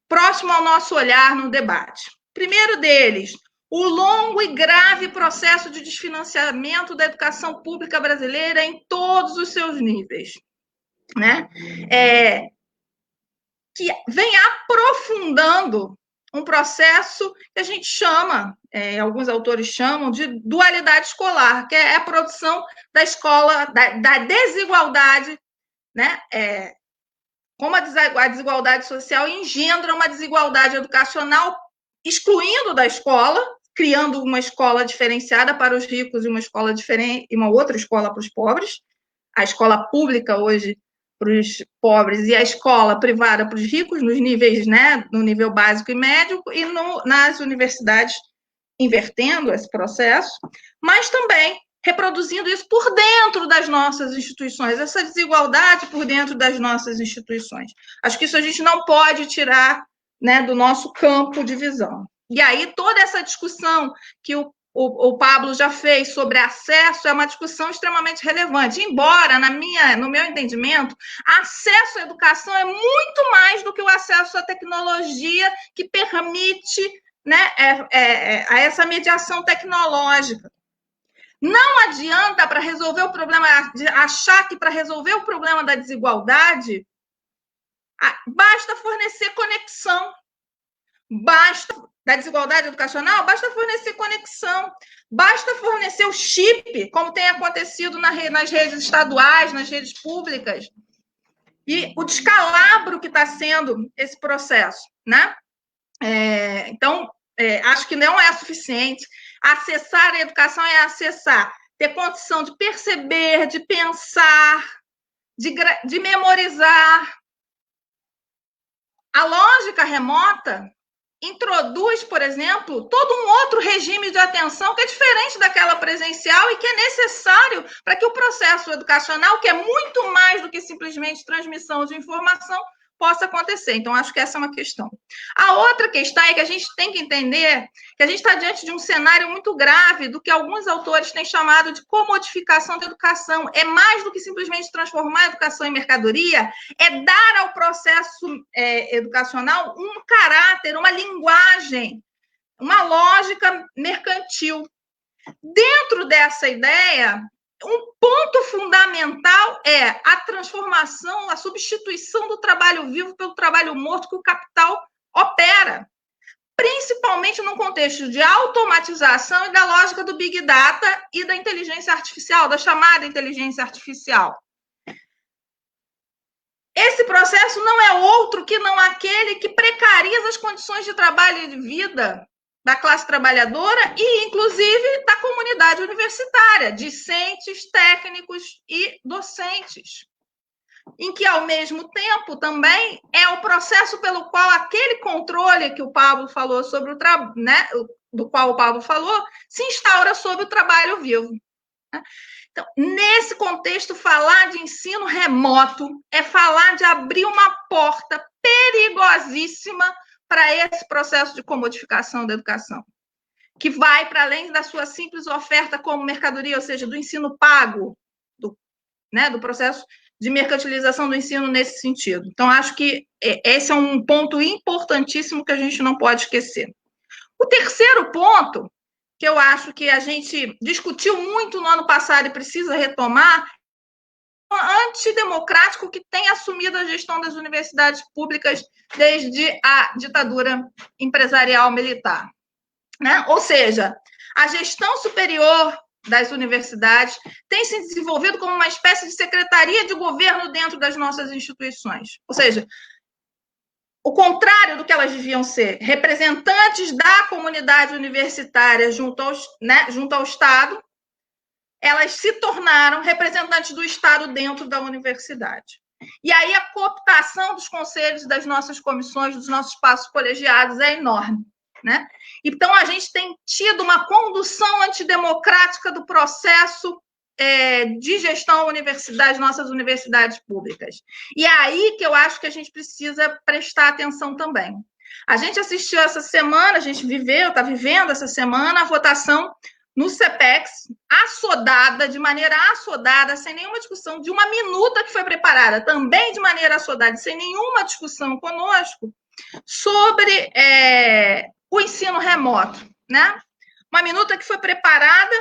S3: próximo ao nosso olhar no debate. Primeiro deles, o longo e grave processo de desfinanciamento da educação pública brasileira em todos os seus níveis, né? Que vem aprofundando um processo que a gente chama, alguns autores chamam de dualidade escolar, que é a produção da escola, da desigualdade, né? Como a desigualdade social engendra uma desigualdade educacional, excluindo da escola, criando uma escola diferenciada para os ricos e uma escola diferente, e uma outra escola para os pobres, a escola pública hoje para os pobres e a escola privada para os ricos, nos níveis, né, no nível básico e médio, e nas universidades invertendo esse processo, mas também reproduzindo isso por dentro das nossas instituições, essa desigualdade por dentro das nossas instituições. Acho que isso a gente não pode tirar, né, do nosso campo de visão. E aí toda essa discussão que o Pablo já fez sobre acesso é uma discussão extremamente relevante, embora, no meu entendimento, acesso à educação é muito mais do que o acesso à tecnologia que permite, né, a essa mediação tecnológica. Não adianta, para resolver o problema, achar que para resolver o problema da desigualdade, basta fornecer conexão. Da desigualdade educacional, basta fornecer conexão. Basta fornecer o chip, como tem acontecido nas redes estaduais, nas redes públicas. E o descalabro que está sendo esse processo, né? Então, acho que não é suficiente. Acessar a educação é acessar, ter condição de perceber, de pensar, de memorizar. A lógica remota introduz, por exemplo, todo um outro regime de atenção que é diferente daquela presencial e que é necessário para que o processo educacional, que é muito mais do que simplesmente transmissão de informação, possa acontecer. Então, acho que essa é uma questão. A outra questão é que a gente tem que entender que a gente está diante de um cenário muito grave do que alguns autores têm chamado de comodificação da educação. É mais do que simplesmente transformar a educação em mercadoria, é dar ao processo educacional um caráter, uma linguagem, uma lógica mercantil. Dentro dessa ideia, um ponto fundamental é a transformação, a substituição do trabalho vivo pelo trabalho morto que o capital opera, principalmente num contexto de automatização e da lógica do Big Data e da inteligência artificial, da chamada inteligência artificial. Esse processo não é outro que não aquele que precariza as condições de trabalho e de vida da classe trabalhadora e, inclusive, da comunidade universitária, discentes, técnicos e docentes, em que, ao mesmo tempo, também é o processo pelo qual aquele controle que o Pablo falou sobre do qual o Pablo falou, se instaura sobre o trabalho vivo. né? Então, nesse contexto, falar de ensino remoto é falar de abrir uma porta perigosíssima para esse processo de comodificação da educação, que vai para além da sua simples oferta como mercadoria, ou seja, do ensino pago, do processo de mercantilização do ensino nesse sentido. Então, acho que esse é um ponto importantíssimo que a gente não pode esquecer. O terceiro ponto, que eu acho que a gente discutiu muito no ano passado e precisa retomar, é o antidemocrático que tem assumido a gestão das universidades públicas desde a ditadura empresarial militar, né? Ou seja, a gestão superior das universidades tem se desenvolvido como uma espécie de secretaria de governo dentro das nossas instituições. Ou seja, o contrário do que elas deviam ser, representantes da comunidade universitária junto ao Estado, elas se tornaram representantes do Estado dentro da universidade. E aí a cooptação dos conselhos, das nossas comissões, dos nossos espaços colegiados é enorme, né? Então, a gente tem tido uma condução antidemocrática do processo de gestão das nossas universidades públicas. E é aí que eu acho que a gente precisa prestar atenção também. A gente assistiu essa semana, a gente está vivendo essa semana a votação no CPEX, de maneira assodada, sem nenhuma discussão, de uma minuta que foi preparada, também de maneira assodada, sem nenhuma discussão conosco, sobre o ensino remoto, né? Uma minuta que foi preparada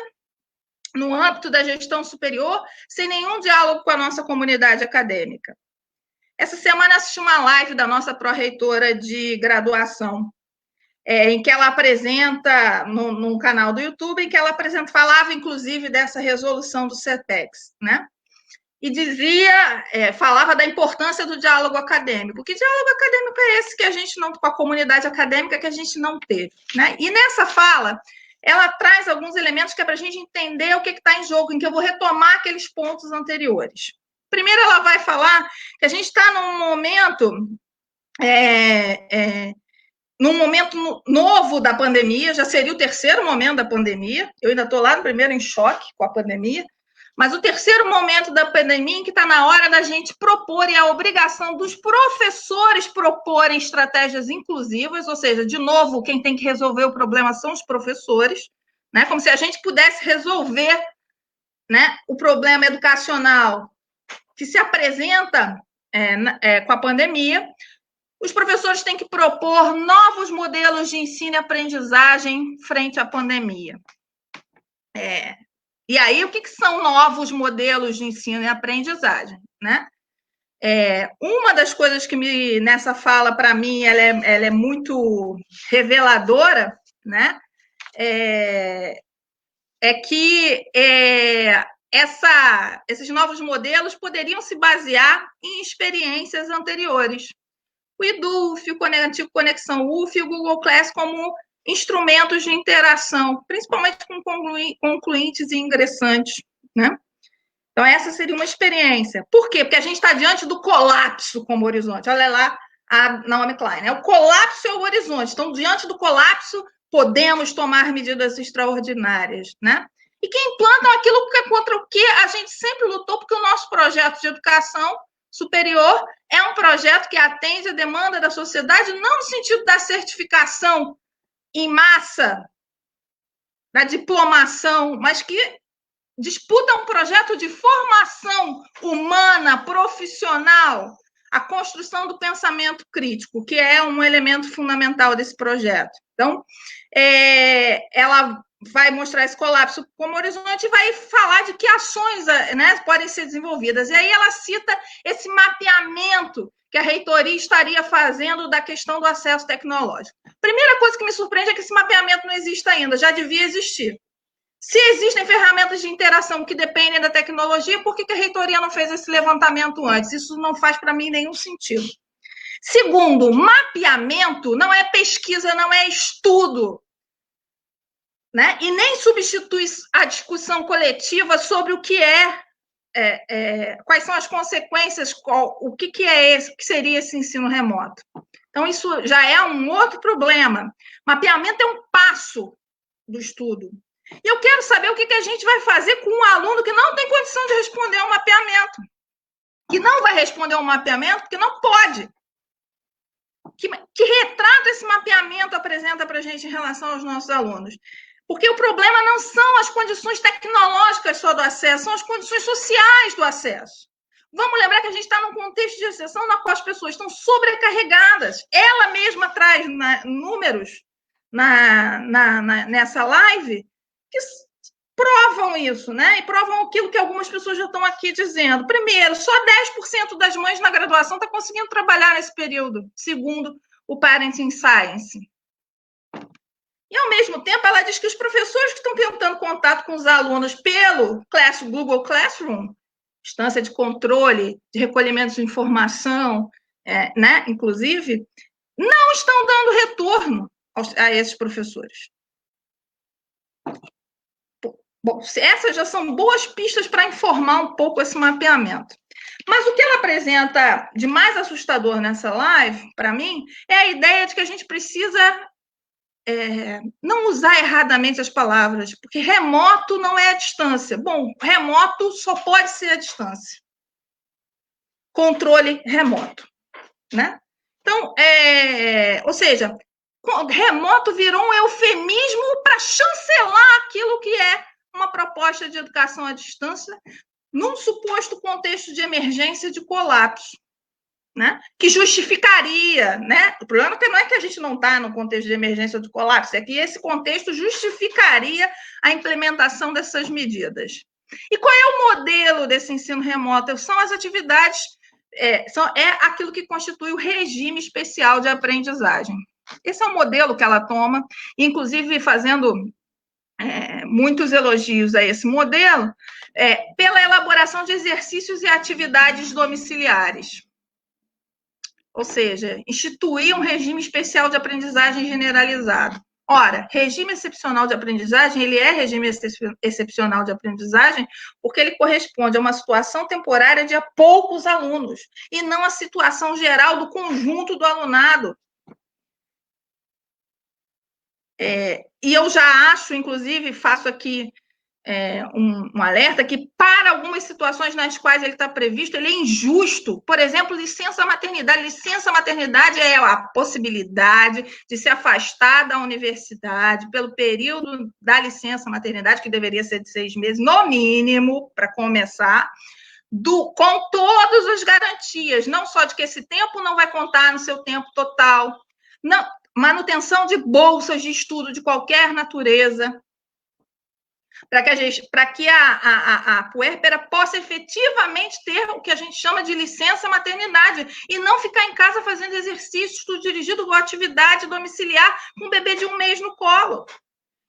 S3: no âmbito da gestão superior, sem nenhum diálogo com a nossa comunidade acadêmica. Essa semana assisti uma live da nossa pró-reitora de graduação, em que ela apresenta, num canal do YouTube, em que ela falava, inclusive, dessa resolução do CETEX, né? E falava da importância do diálogo acadêmico. Que diálogo acadêmico é esse que a gente não, com a comunidade acadêmica, que a gente não teve, né? E nessa fala, ela traz alguns elementos que é para a gente entender o que está em jogo, em que eu vou retomar aqueles pontos anteriores. Primeiro, ela vai falar que a gente está num momento novo da pandemia, já seria o terceiro momento da pandemia, eu ainda estou lá no primeiro em choque com a pandemia, mas o terceiro momento da pandemia em que está na hora da gente propor, e a obrigação dos professores proporem estratégias inclusivas, ou seja, de novo, quem tem que resolver o problema são os professores, né? Como se a gente pudesse resolver, né, o problema educacional que se apresenta com a pandemia. Os professores têm que propor novos modelos de ensino e aprendizagem frente à pandemia. E aí, o que são novos modelos de ensino e aprendizagem, né? Uma das coisas que nessa fala, para mim, ela é muito reveladora, né? Que esses novos modelos poderiam se basear em experiências anteriores. O EDUF, o antigo Conexão UF e o Google Class como instrumentos de interação, principalmente com concluintes e ingressantes, né? Então, essa seria uma experiência. Por quê? Porque a gente está diante do colapso como horizonte. Olha lá a Naomi Klein, né? O colapso é o horizonte. Então, diante do colapso, podemos tomar medidas extraordinárias, né? E que implantam aquilo contra o que a gente sempre lutou, porque o nosso projeto de educação superior é um projeto que atende a demanda da sociedade, não no sentido da certificação em massa, da diplomação, mas que disputa um projeto de formação humana, profissional, a construção do pensamento crítico, que é um elemento fundamental desse projeto. Então, ela vai mostrar esse colapso como horizonte e vai falar de que ações, né, podem ser desenvolvidas. E aí ela cita esse mapeamento que a reitoria estaria fazendo da questão do acesso tecnológico. Primeira coisa que me surpreende é que esse mapeamento não existe ainda, já devia existir. Se existem ferramentas de interação que dependem da tecnologia, por que a reitoria não fez esse levantamento antes? Isso não faz, para mim, nenhum sentido. Segundo, mapeamento não é pesquisa, não é estudo, né? E nem substitui a discussão coletiva sobre o que quais são as consequências, o que seria esse ensino remoto. Então, isso já é um outro problema. Mapeamento é um passo do estudo. E eu quero saber o que a gente vai fazer com um aluno que não tem condição de responder ao mapeamento, que não vai responder ao mapeamento porque não pode. Que retrato esse mapeamento apresenta para a gente em relação aos nossos alunos? Porque o problema não são as condições tecnológicas só do acesso, são as condições sociais do acesso. Vamos lembrar que a gente está num contexto de exceção na qual as pessoas estão sobrecarregadas. Ela mesma traz números nessa live que provam isso, né? E provam aquilo que algumas pessoas já estão aqui dizendo. Primeiro, só 10% das mães na graduação está conseguindo trabalhar nesse período, segundo o Parenting Science. E, ao mesmo tempo, ela diz que os professores que estão tentando contato com os alunos pelo Google Classroom, instância de controle, de recolhimento de informação, né, inclusive, não estão dando retorno a esses professores. Bom, essas já são boas pistas para informar um pouco esse mapeamento. Mas o que ela apresenta de mais assustador nessa live, para mim, é a ideia de que a gente precisa não usar erradamente as palavras, porque remoto não é a distância. Bom, remoto só pode ser a distância. Controle remoto, né? Então, ou seja, remoto virou um eufemismo para chancelar aquilo que é uma proposta de educação à distância num suposto contexto de emergência de colapso, né? Que justificaria, né? O problema não é que a gente não está no contexto de emergência de colapso, é que esse contexto justificaria a implementação dessas medidas. E qual é o modelo desse ensino remoto? São as atividades, é aquilo que constitui o regime especial de aprendizagem. Esse é o modelo que ela toma, inclusive fazendo muitos elogios a esse modelo, pela elaboração de exercícios e atividades domiciliares. Ou seja, instituir um regime especial de aprendizagem generalizado. Ora, regime excepcional de aprendizagem, ele é regime excepcional de aprendizagem porque ele corresponde a uma situação temporária de poucos alunos, e não a situação geral do conjunto do alunado. E eu já acho, inclusive, faço aqui um alerta que, para algumas situações nas quais ele está previsto, ele é injusto. Por exemplo, licença maternidade. Licença maternidade é a possibilidade de se afastar da universidade pelo período da licença maternidade, que deveria ser de 6 meses, no mínimo, para começar, com todas as garantias, não só de que esse tempo não vai contar no seu tempo total, não, manutenção de bolsas de estudo de qualquer natureza, para que a puérpera possa efetivamente ter o que a gente chama de licença maternidade e não ficar em casa fazendo exercício, estudo dirigido ou atividade domiciliar com um bebê de 1 mês no colo.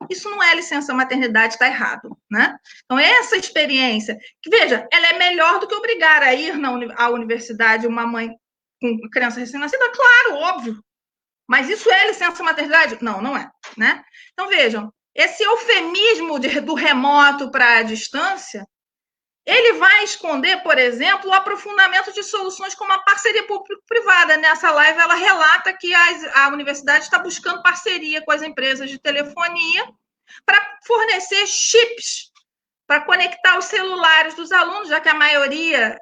S3: Isso não é licença maternidade, está errado, né? Então, essa experiência, que, veja, ela é melhor do que obrigar a ir à universidade uma mãe com criança recém-nascida, claro, óbvio. Mas isso é licença maternidade? Não, não é, né? Então, vejam, esse eufemismo do remoto para a distância, ele vai esconder, por exemplo, o aprofundamento de soluções como a parceria público-privada. Nessa live, ela relata que a universidade está buscando parceria com as empresas de telefonia para fornecer chips para conectar os celulares dos alunos, já que a maioria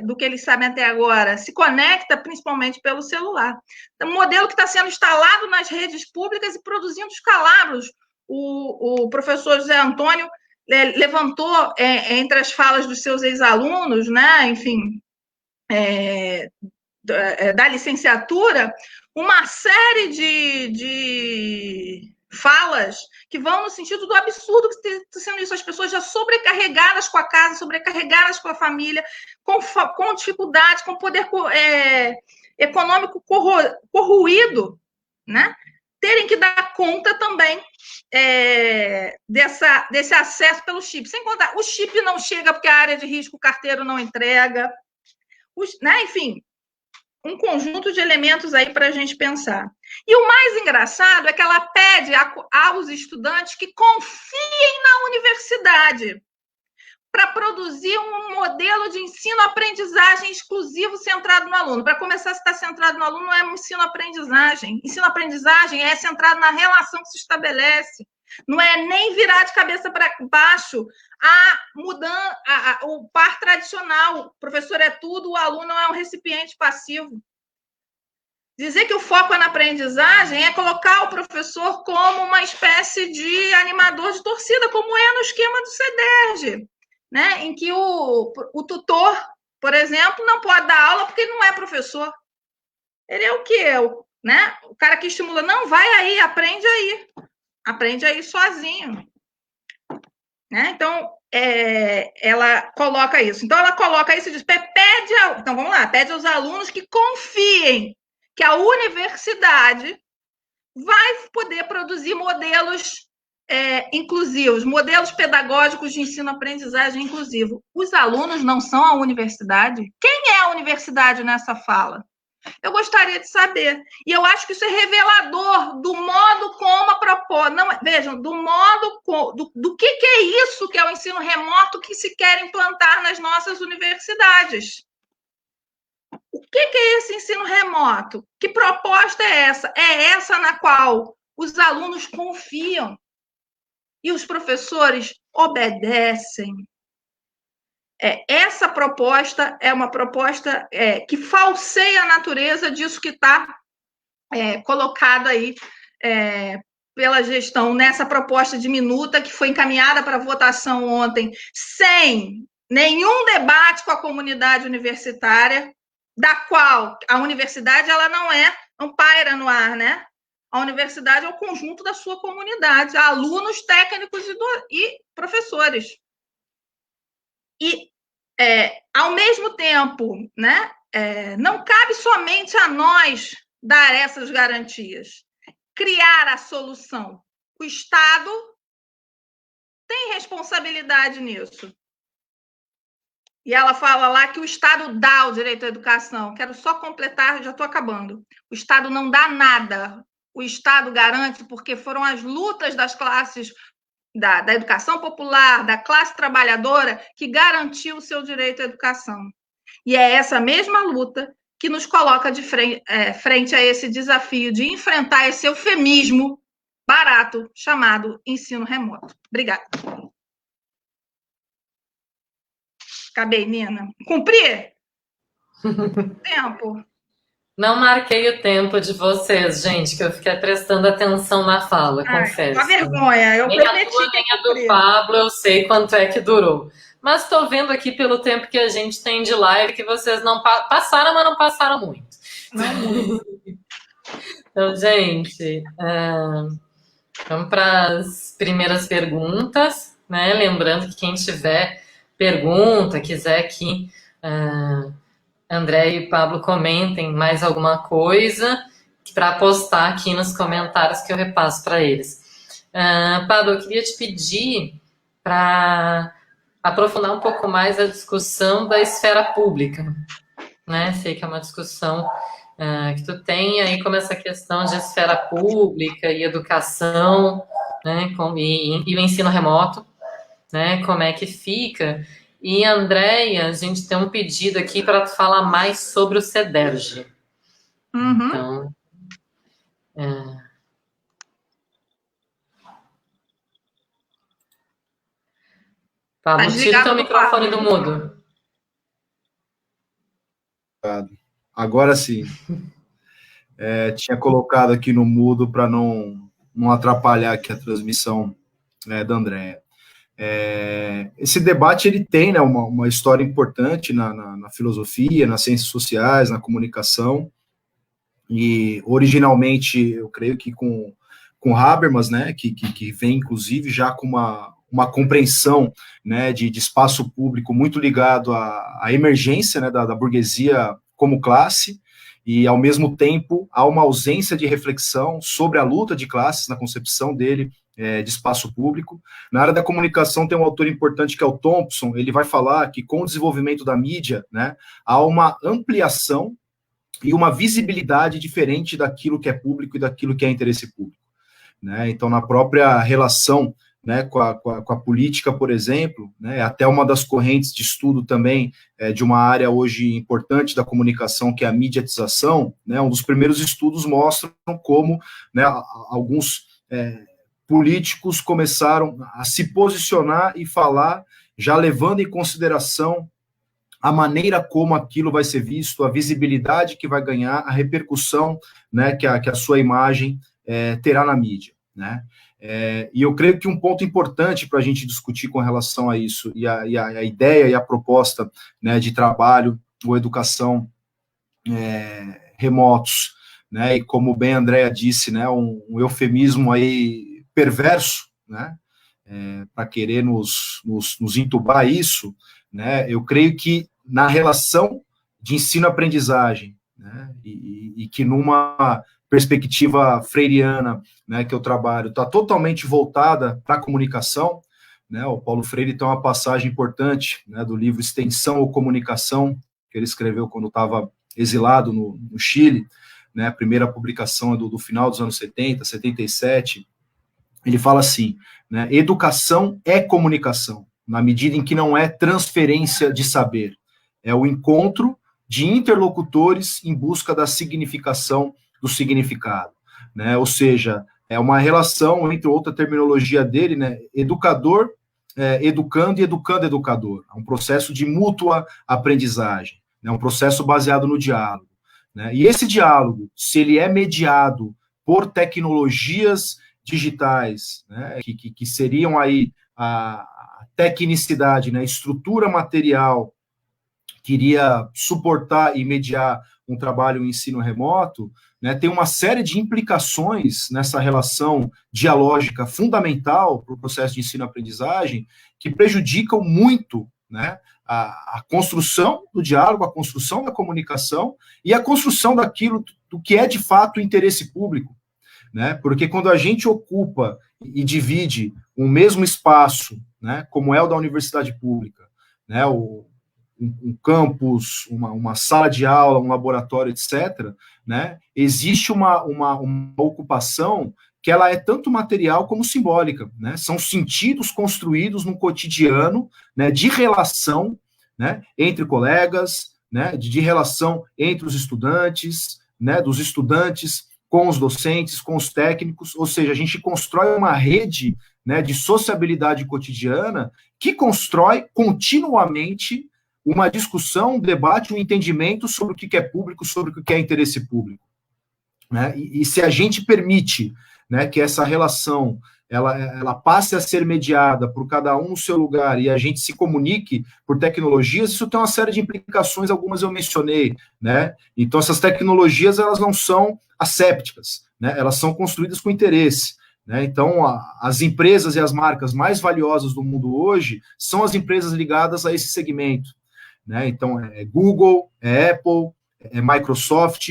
S3: do que eles sabem até agora se conecta principalmente pelo celular. Então, um modelo que está sendo instalado nas redes públicas e produzindo escalabros. O professor José Antônio levantou, entre as falas dos seus ex-alunos, né, enfim, da licenciatura, uma série de falas que vão no sentido do absurdo que está sendo isso. As pessoas já sobrecarregadas com a casa, sobrecarregadas com a família, com dificuldades, com poder econômico corroído, né? Terem que dar conta também desse acesso pelo chip. Sem contar, o chip não chega porque a área de risco o carteiro não entrega. Né? Enfim, um conjunto de elementos aí para a gente pensar. E o mais engraçado é que ela pede aos estudantes que confiem na universidade para produzir um modelo de ensino-aprendizagem exclusivo centrado no aluno. Para começar, se está centrado no aluno, não é ensino-aprendizagem. Ensino-aprendizagem é centrado na relação que se estabelece. Não é nem virar de cabeça para baixo a mudança, o par tradicional. O professor é tudo, o aluno é um recipiente passivo. Dizer que o foco é na aprendizagem é colocar o professor como uma espécie de animador de torcida, como é no esquema do CEDERJ, né? Em que o tutor, por exemplo, não pode dar aula porque ele não é professor. Ele é o quê? Né? O cara que estimula, não, vai aí, aprende aí sozinho. Né? Então, ela coloca isso. Então, ela coloca isso e diz, então, vamos lá, pede aos alunos que confiem que a universidade vai poder produzir modelos inclusivos, modelos pedagógicos de ensino-aprendizagem inclusivo. Os alunos não são a universidade? Quem é a universidade nessa fala? Eu gostaria de saber. E eu acho que isso é revelador do modo como a proposta... Vejam, do modo... Do que é isso que é o ensino remoto que se quer implantar nas nossas universidades. O que é esse ensino remoto? Que proposta é essa? É essa na qual os alunos confiam e os professores obedecem. Essa proposta é uma proposta que falseia a natureza disso que está colocado aí pela gestão nessa proposta diminuta que foi encaminhada para votação ontem, sem nenhum debate com a comunidade universitária, da qual a universidade ela não paira no ar, né? A universidade é o conjunto da sua comunidade, alunos, técnicos e professores. E, ao mesmo tempo, né, não cabe somente a nós dar essas garantias, criar a solução. O Estado tem responsabilidade nisso. E ela fala lá que o Estado dá o direito à educação. Quero só completar, já estou acabando. O Estado não dá nada. O Estado garante porque foram as lutas das classes da educação popular, da classe trabalhadora, que garantiu o seu direito à educação. E é essa mesma luta que nos coloca de frente a esse desafio de enfrentar esse eufemismo barato chamado ensino remoto. Obrigada. Acabei, Nina. Cumpri? Tempo.
S1: Não marquei o tempo de vocês, gente, que eu fiquei prestando atenção na fala, confesso.
S3: Uma vergonha, eu prometi que
S1: nem a do Pablo, eu sei quanto é que durou. Mas estou vendo aqui pelo tempo que a gente tem de live que vocês não passaram, mas não passaram muito.
S3: Não muito.
S1: Então, gente, vamos para as primeiras perguntas, né? Lembrando que quem tiver pergunta, quiser que André e Pablo comentem mais alguma coisa para postar aqui nos comentários que eu repasso para eles. Pablo, eu queria te pedir para aprofundar um pouco mais a discussão da esfera pública, né? Sei que é uma discussão que tu tem aí como essa questão de esfera pública e educação, né? E o ensino remoto, né? Como é que fica? E, Andréia, a gente tem um pedido aqui para tu falar mais sobre o CEDERJ.
S3: Uhum.
S1: Então, Pablo, tira o teu microfone do mudo.
S2: Agora sim. Tinha colocado aqui no mudo para não atrapalhar aqui a transmissão da Andréia. Esse debate ele tem, né, uma história importante na filosofia, nas ciências sociais, na comunicação, e originalmente eu creio que com Habermas, né, que vem inclusive já com uma compreensão, né, de espaço público muito ligado à emergência, né, da burguesia como classe, e ao mesmo tempo há uma ausência de reflexão sobre a luta de classes na concepção dele de espaço público. Na área da comunicação tem um autor importante que é o Thompson, ele vai falar que com o desenvolvimento da mídia, né, há uma ampliação e uma visibilidade diferente daquilo que é público e daquilo que é interesse público, né? Então, na própria relação, né, com a política, por exemplo, né, até uma das correntes de estudo também de uma área hoje importante da comunicação, que é a mediatização, né, um dos primeiros estudos mostram como, né, alguns políticos começaram a se posicionar e falar, já levando em consideração a maneira como aquilo vai ser visto, a visibilidade que vai ganhar, a repercussão, né, que a sua imagem terá na mídia, né? E eu creio que um ponto importante para a gente discutir com relação a isso, e a ideia e a proposta, né, de trabalho ou educação remotos, né, e como bem a Andrea disse, né, um eufemismo aí perverso, né, para querer nos entubar isso, né, eu creio que na relação de ensino-aprendizagem, né, e que numa perspectiva freiriana, né, que eu trabalho, está totalmente voltada para a comunicação, né, o Paulo Freire tem uma passagem importante, né, do livro Extensão ou Comunicação, que ele escreveu quando estava exilado no Chile, né, a primeira publicação é do final dos anos 70, 77, ele fala assim, né, educação é comunicação, na medida em que não é transferência de saber, é o encontro de interlocutores em busca da significação do significado, né, ou seja, é uma relação, entre outra terminologia dele, né, educador, educando e educando educador, é um processo de mútua aprendizagem, né, um processo baseado no diálogo, né, e esse diálogo, se ele é mediado por tecnologias digitais, né, que seriam aí a tecnicidade, né, a estrutura material que iria suportar e mediar um trabalho em ensino remoto, né, tem uma série de implicações nessa relação dialógica fundamental para o processo de ensino-aprendizagem que prejudicam muito, né, a construção do diálogo, a construção da comunicação e a construção daquilo do que é de fato o interesse público, né, porque quando a gente ocupa e divide um mesmo espaço, né, como é o da universidade pública, né, um campus, uma sala de aula, um laboratório, etc., né, existe uma ocupação que ela é tanto material como simbólica, né, são sentidos construídos no cotidiano, né, de relação, né, entre colegas, né, de relação entre os estudantes, né, dos estudantes com os docentes, com os técnicos, ou seja, a gente constrói uma rede, né, de sociabilidade cotidiana que constrói continuamente uma discussão, um debate, um entendimento sobre o que é público, sobre o que é interesse público, né? E se a gente permite, né, que essa relação ela passe a ser mediada por cada um no seu lugar e a gente se comunique por tecnologias, isso tem uma série de implicações, algumas eu mencionei, né? Então essas tecnologias elas não são assépticas, né? Elas são construídas com interesse. Né? Então, as empresas e as marcas mais valiosas do mundo hoje são as empresas ligadas a esse segmento. Né? Então, é Google, é Apple, é Microsoft,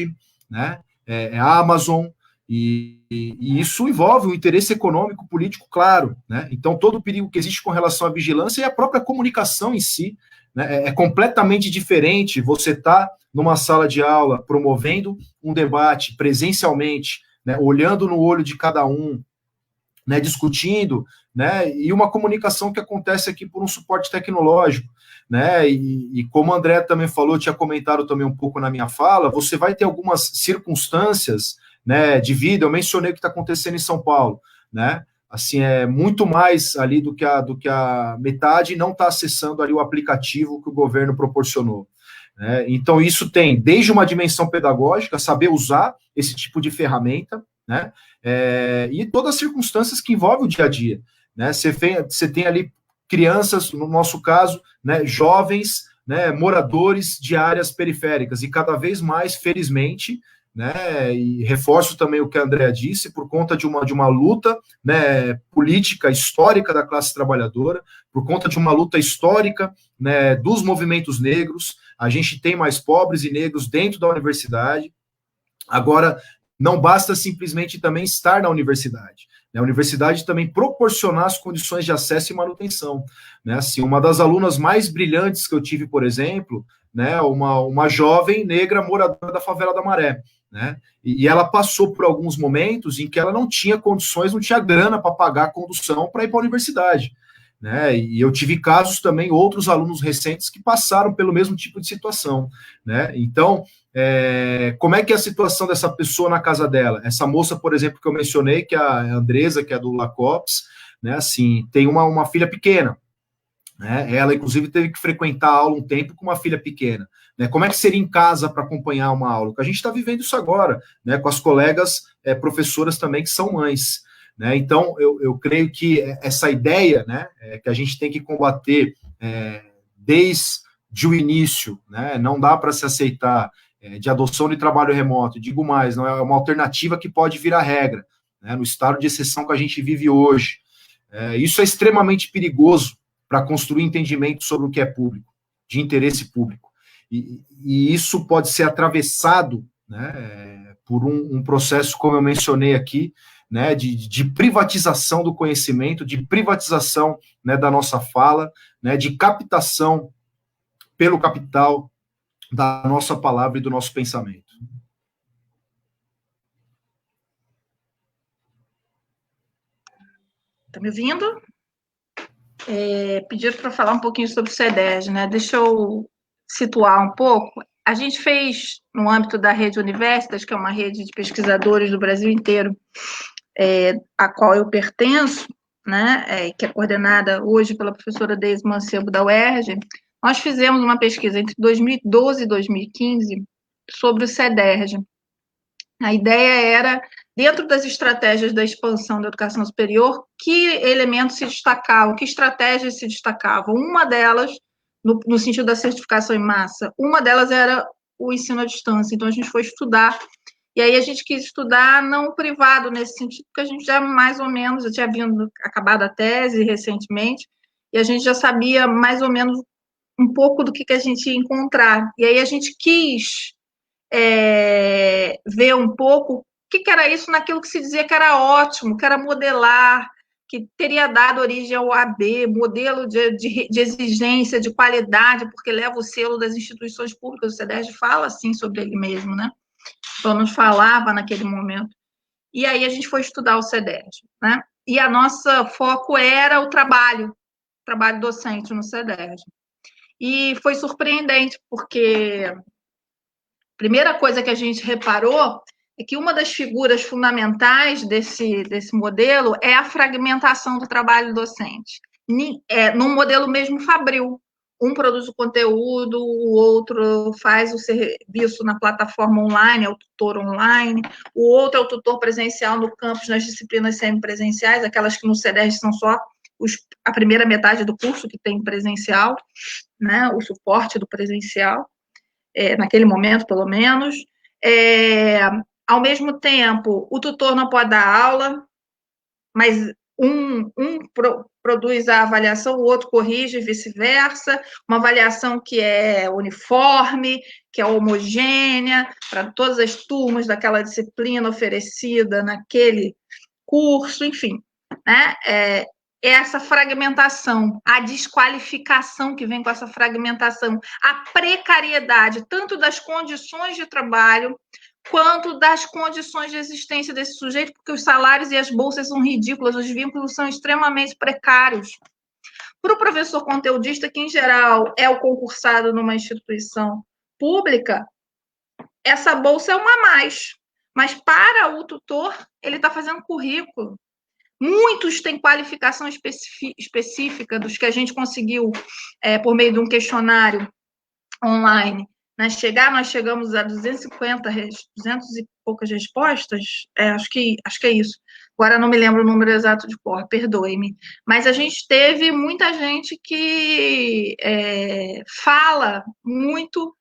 S2: né? É Amazon, e isso envolve um interesse econômico, político, claro. Né? Então, todo o perigo que existe com relação à vigilância e a própria comunicação em si, né? É completamente diferente você estar numa sala de aula promovendo um debate presencialmente, né? Olhando no olho de cada um, né, discutindo, né, e uma comunicação que acontece aqui por um suporte tecnológico, né, e como o André também falou, tinha comentado também um pouco na minha fala, você vai ter algumas circunstâncias, né, de vida, eu mencionei o que está acontecendo em São Paulo, né, assim, é muito mais ali do que a metade não está acessando ali o aplicativo que o governo proporcionou. Né, então isso tem desde uma dimensão pedagógica, saber usar esse tipo de ferramenta, né, e todas as circunstâncias que envolvem o dia a dia, né, você tem ali crianças, no nosso caso, né, jovens, né, moradores de áreas periféricas, e cada vez mais, felizmente, né, e reforço também o que a Andrea disse, por conta de uma luta, né, política histórica da classe trabalhadora, por conta de uma luta histórica, né, dos movimentos negros, a gente tem mais pobres e negros dentro da universidade. Agora, não basta simplesmente também estar na universidade. Né? A universidade também proporcionar as condições de acesso e manutenção. Né? Assim, uma das alunas mais brilhantes que eu tive, por exemplo, né, uma jovem negra moradora da favela da Maré. Né? E ela passou por alguns momentos em que ela não tinha condições, não tinha grana para pagar a condução para ir para a universidade. né? E eu tive casos também, outros alunos recentes que passaram pelo mesmo tipo de situação, né? Então, como é que é a situação dessa pessoa na casa dela? Essa moça, por exemplo, que eu mencionei, que é a Andresa, que é do Lacops, né? Assim, tem uma filha pequena, né? Ela, inclusive, teve que frequentar a aula um tempo com uma filha pequena, né? Como é que seria em casa para acompanhar uma aula? Porque a gente está vivendo isso agora, né? Com as colegas professoras também que são mães, né? Então, eu creio que essa ideia, né, que a gente tem que combater desde o início, né? Não dá para se aceitar de adoção de trabalho remoto. Digo mais, não é uma alternativa que pode virar regra, né? No estado de exceção que a gente vive hoje. Isso é extremamente perigoso para construir entendimento sobre o que é público, de interesse público. E isso pode ser atravessado, né, por um processo, como eu mencionei aqui, né, de privatização do conhecimento, de privatização, né, da nossa fala, né, de captação pelo capital da nossa palavra e do nosso pensamento.
S3: Está me ouvindo? Pediram para falar um pouquinho sobre o CEDERJ, né? Deixa eu situar um pouco. A gente fez, no âmbito da Rede Universitas, que é uma rede de pesquisadores do Brasil inteiro, a qual eu pertenço, né? Que é coordenada hoje pela professora Deise Mancebo, da UERJ, nós fizemos uma pesquisa entre 2012 e 2015 sobre o CEDERJ. A ideia era, dentro das estratégias da expansão da educação superior, que elementos se destacavam, que estratégias se destacavam. Uma delas, no sentido da certificação em massa, uma delas era o ensino à distância. Então, a gente foi estudar, e aí a gente quis estudar não privado nesse sentido, porque a gente já mais ou menos, já tinha acabado a tese recentemente, e a gente já sabia mais ou menos um pouco do que a gente ia encontrar. E aí a gente quis ver um pouco o que era isso naquilo que se dizia que era ótimo, que era modelar, que teria dado origem ao AB, modelo de exigência, de qualidade, porque leva o selo das instituições públicas. O CEDERJ fala assim sobre ele mesmo, né? Pelo menos falava naquele momento. E aí a gente foi estudar o CEDERJ, né? E a nossa foco era o trabalho docente no CEDERJ. E foi surpreendente, porque a primeira coisa que a gente reparou é que uma das figuras fundamentais desse modelo é a fragmentação do trabalho docente. Num modelo mesmo fabril. Um produz o conteúdo, o outro faz o serviço na plataforma online, é o tutor online, o outro é o tutor presencial no campus, nas disciplinas semipresenciais, aquelas que no CEDERJ são só a primeira metade do curso que tem presencial, né, o suporte do presencial, naquele momento, pelo menos. Ao mesmo tempo, o tutor não pode dar aula, mas um produz a avaliação, o outro corrige e vice-versa, uma avaliação que é uniforme, que é homogênea, para todas as turmas daquela disciplina oferecida naquele curso, enfim, né? Essa fragmentação, a desqualificação que vem com essa fragmentação, a precariedade, tanto das condições de trabalho, quanto das condições de existência desse sujeito, porque os salários e as bolsas são ridículas, os vínculos são extremamente precários. Para o professor conteudista, que em geral é o concursado numa instituição pública, essa bolsa é uma a mais. Mas para o tutor, ele está fazendo currículo. Muitos têm qualificação específica dos que a gente conseguiu por meio de um questionário online. Nós chegamos a 200 e poucas respostas, acho que é isso. Agora não me lembro o número exato de cor, perdoe-me. Mas a gente teve muita gente que fala muito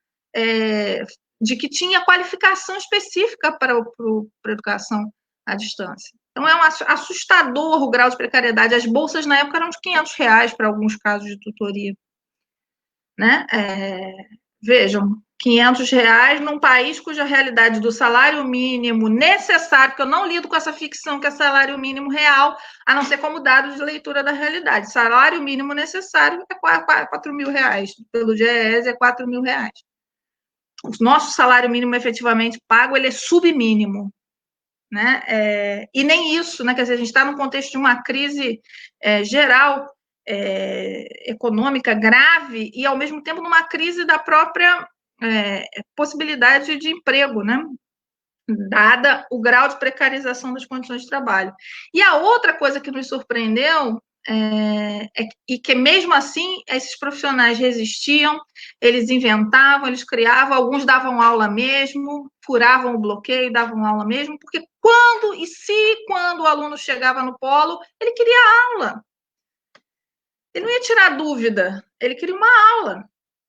S3: de que tinha qualificação específica para a educação à distância. Então, é um assustador o grau de precariedade. As bolsas, na época, eram de R$500 para alguns casos de tutoria. Né? Vejam, R$500 num país cuja realidade do salário mínimo necessário, porque eu não lido com essa ficção que é salário mínimo real, a não ser como dado de leitura da realidade. Salário mínimo necessário é R$4.000. Pelo DIEESE é R$4.000. O nosso salário mínimo efetivamente pago, ele é submínimo. Né? E nem isso, né? Quer dizer, a gente está num contexto de uma crise geral, econômica grave e, ao mesmo tempo, numa crise da própria possibilidade de emprego, né? Dada o grau de precarização das condições de trabalho. E a outra coisa que nos surpreendeu e que, mesmo assim, esses profissionais resistiam, eles inventavam, eles criavam, alguns davam aula mesmo, furavam o bloqueio, davam aula mesmo, porque quando o aluno chegava no polo, ele queria aula. Ele não ia tirar dúvida, ele queria uma aula.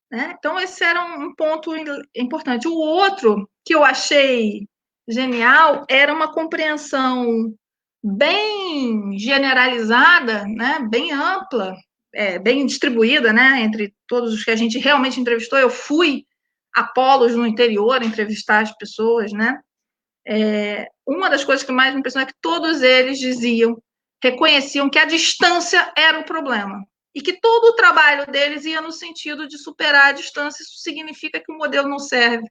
S3: Né? Então, esse era um ponto importante. O outro que eu achei genial era uma compreensão bem generalizada, né? Bem ampla, bem distribuída, né? Entre todos os que a gente realmente entrevistou. Eu fui a polos no interior entrevistar as pessoas, né? Uma das coisas que mais me impressionou é que todos eles reconheciam que a distância era o problema. E que todo o trabalho deles ia no sentido de superar a distância. Isso significa que o modelo não serve.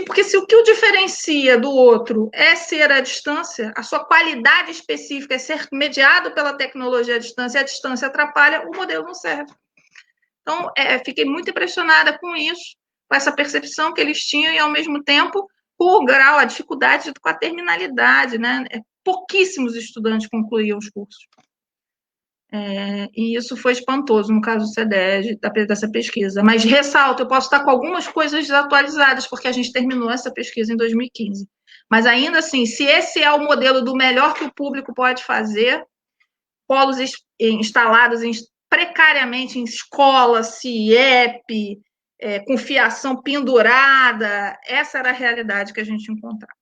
S3: Porque se o que o diferencia do outro é ser a distância, a sua qualidade específica é ser mediado pela tecnologia à distância, e a distância atrapalha, o modelo não serve. Então, fiquei muito impressionada com isso, com essa percepção que eles tinham e, ao mesmo tempo, o grau, a dificuldade com a terminalidade, né? Pouquíssimos estudantes concluíam os cursos. E isso foi espantoso no caso do CEDEG, dessa pesquisa. Mas ressalto, eu posso estar com algumas coisas desatualizadas, porque a gente terminou essa pesquisa em 2015. Mas ainda assim, se esse é o modelo do melhor que o público pode fazer, polos instalados precariamente em escola, CIEP, com fiação pendurada, essa era a realidade que a gente encontrava.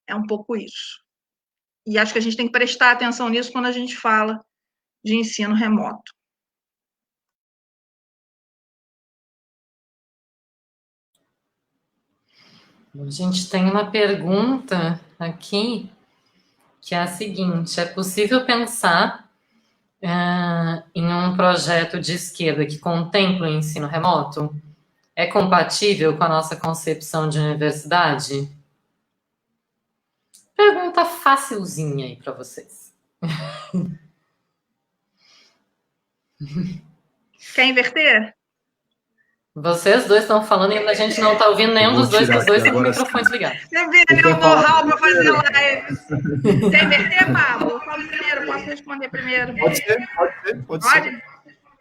S3: É um pouco isso. E acho que a gente tem que prestar atenção nisso quando a gente fala de ensino remoto.
S1: A gente tem uma pergunta aqui que é a seguinte: é possível pensar em um projeto de esquerda que contempla o ensino remoto? É compatível com a nossa concepção de universidade? Pergunta facilzinha aí para vocês.
S3: Quer inverter?
S1: Vocês dois estão falando e a gente não está ouvindo nenhum dos dois, porque os dois estão com o microfone desligado.
S3: Você vê, né? O know-how para fazer live. Quer inverter, Pablo? Fala primeiro, posso responder primeiro?
S2: Pode ser.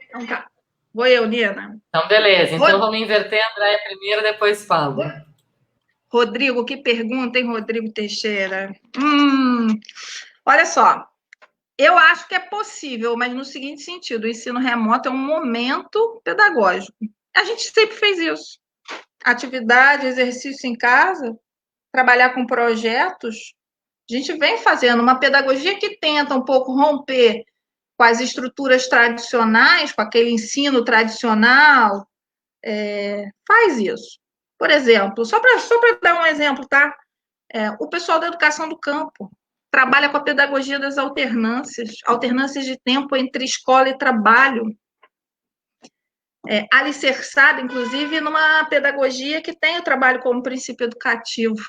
S3: Então tá. Vou eu, Nina.
S1: Então, beleza. Então, vamos inverter a Andréia primeiro, depois Pablo.
S3: Rodrigo, que pergunta, hein, Rodrigo Teixeira? Olha só. Eu acho que é possível, mas no seguinte sentido: o ensino remoto é um momento pedagógico. A gente sempre fez isso. Atividade, exercício em casa, trabalhar com projetos. A gente vem fazendo uma pedagogia que tenta um pouco romper com as estruturas tradicionais, com aquele ensino tradicional, faz isso. Por exemplo, só para dar um exemplo, tá? O pessoal da educação do campo trabalha com a pedagogia das alternâncias de tempo entre escola e trabalho, alicerçada, inclusive, numa pedagogia que tem o trabalho como princípio educativo.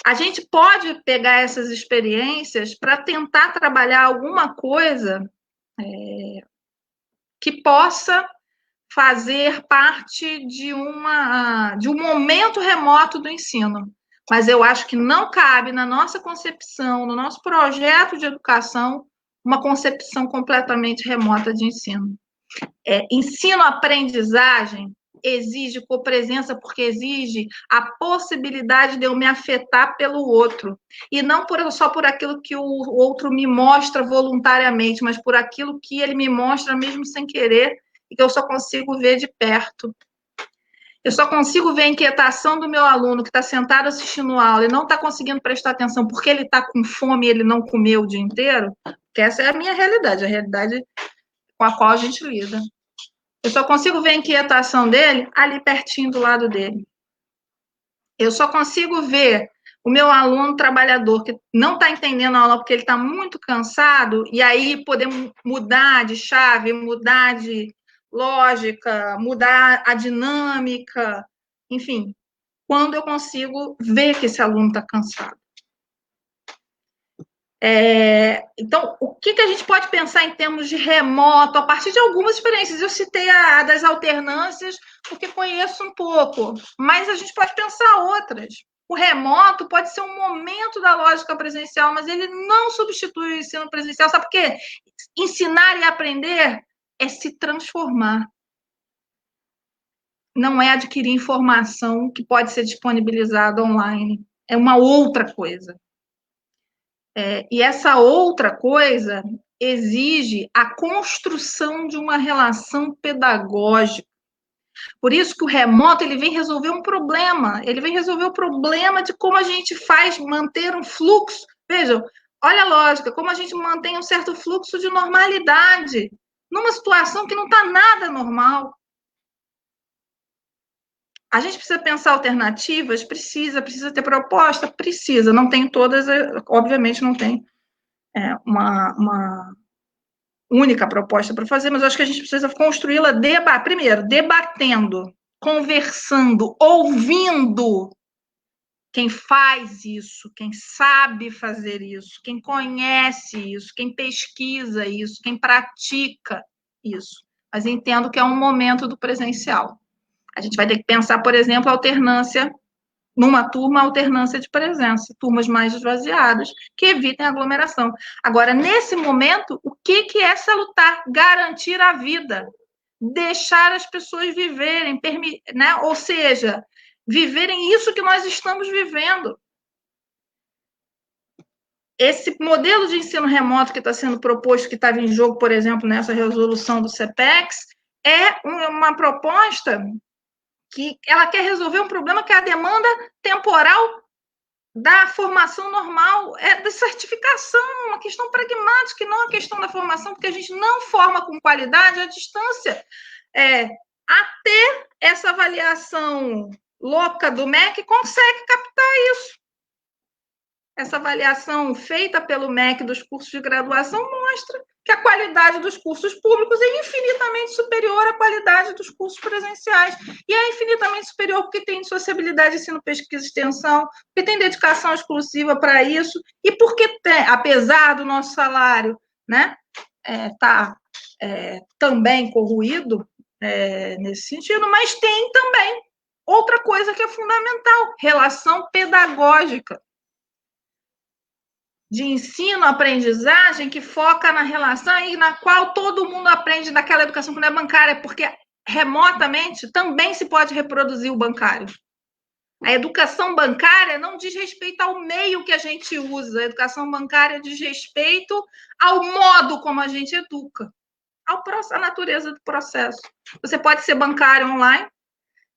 S3: A gente pode pegar essas experiências para tentar trabalhar alguma coisa que possa fazer parte de um momento remoto do ensino. Mas eu acho que não cabe na nossa concepção, no nosso projeto de educação, uma concepção completamente remota de ensino. Ensino-aprendizagem exige copresença, porque exige a possibilidade de eu me afetar pelo outro. E não só por aquilo que o outro me mostra voluntariamente, mas por aquilo que ele me mostra mesmo sem querer, e que eu só consigo ver de perto. Eu só consigo ver a inquietação do meu aluno que está sentado assistindo aula e não está conseguindo prestar atenção porque ele está com fome e ele não comeu o dia inteiro, porque essa é a minha realidade, a realidade com a qual a gente lida. Eu só consigo ver a inquietação dele ali pertinho do lado dele. Eu só consigo ver o meu aluno trabalhador que não está entendendo a aula porque ele está muito cansado, e aí poder mudar de chave, mudar de lógica, mudar a dinâmica, enfim, quando eu consigo ver que esse aluno está cansado. Então, o que a gente pode pensar em termos de remoto, a partir de algumas experiências? Eu citei a das alternâncias, porque conheço um pouco, mas a gente pode pensar outras. O remoto pode ser um momento da lógica presencial, mas ele não substitui o ensino presencial. Sabe por quê? Ensinar e aprender é se transformar. Não é adquirir informação que pode ser disponibilizada online. É uma outra coisa. E essa outra coisa exige a construção de uma relação pedagógica. Por isso que o remoto ele vem resolver um problema. Ele vem resolver o problema de como a gente faz manter um fluxo. Vejam, olha a lógica, como a gente mantém um certo fluxo de normalidade numa situação que não está nada normal. A gente precisa pensar alternativas? Precisa ter proposta? Precisa. Não tem todas, obviamente não tem uma única proposta para fazer, mas eu acho que a gente precisa construí-la primeiro, debatendo, conversando, ouvindo quem faz isso, quem sabe fazer isso, quem conhece isso, quem pesquisa isso, quem pratica isso. Mas entendo que é um momento do presencial. A gente vai ter que pensar, por exemplo, a alternância, numa turma, alternância de presença, turmas mais esvaziadas, que evitem aglomeração. Agora, nesse momento, o que é salutar? Garantir a vida, deixar as pessoas viverem, né? Ou seja, viverem isso que nós estamos vivendo. Esse modelo de ensino remoto que está sendo proposto, que estava em jogo, por exemplo, nessa resolução do CEPEX, é uma proposta que ela quer resolver um problema que é a demanda temporal da formação normal, da certificação, uma questão pragmática, e não a questão da formação, porque a gente não forma com qualidade à distância. Até essa avaliação louca do MEC consegue captar isso. Essa avaliação feita pelo MEC dos cursos de graduação mostra que a qualidade dos cursos públicos é infinitamente superior à qualidade dos cursos presenciais. E é infinitamente superior porque tem sociabilidade, ensino, pesquisa e extensão, porque tem dedicação exclusiva para isso, e porque tem, apesar do nosso salário, né, também corroído nesse sentido, mas tem também outra coisa que é fundamental, relação pedagógica. De ensino-aprendizagem que foca na relação e na qual todo mundo aprende naquela educação que não é bancária, porque remotamente também se pode reproduzir o bancário. A educação bancária não diz respeito ao meio que a gente usa, a educação bancária diz respeito ao modo como a gente educa, à natureza do processo. Você pode ser bancário online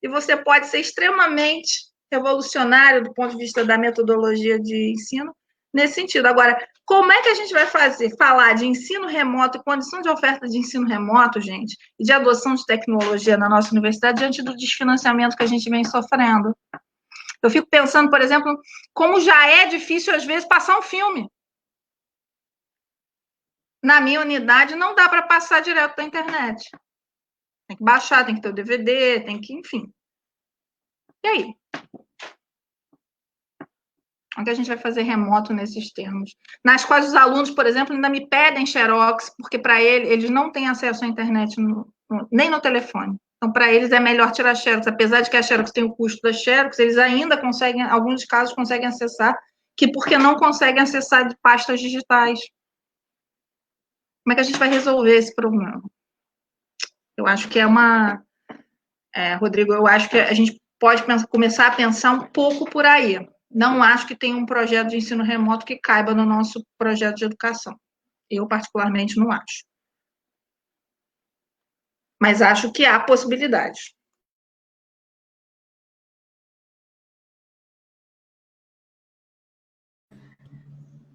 S3: e você pode ser extremamente revolucionário do ponto de vista da metodologia de ensino, nesse sentido. Agora, como é que a gente vai falar de ensino remoto, condição de oferta de ensino remoto, gente, e de adoção de tecnologia na nossa universidade diante do desfinanciamento que a gente vem sofrendo? Eu fico pensando, por exemplo, como já é difícil, às vezes, passar um filme. Na minha unidade, não dá para passar direto da internet. Tem que baixar, tem que ter o DVD, tem que, enfim. E aí? O que a gente vai fazer remoto nesses termos? Nas quais os alunos, por exemplo, ainda me pedem xerox, porque para eles não têm acesso à internet nem no telefone. Então, para eles é melhor tirar xerox. Apesar de que a xerox tem o custo da xerox, eles ainda conseguem, em alguns casos, conseguem acessar, porque não conseguem acessar de pastas digitais. Como é que a gente vai resolver esse problema? Eu acho que Rodrigo, eu acho que a gente pode começar a pensar um pouco por aí. Não acho que tenha um projeto de ensino remoto que caiba no nosso projeto de educação. Eu, particularmente, não acho. Mas acho que há possibilidades.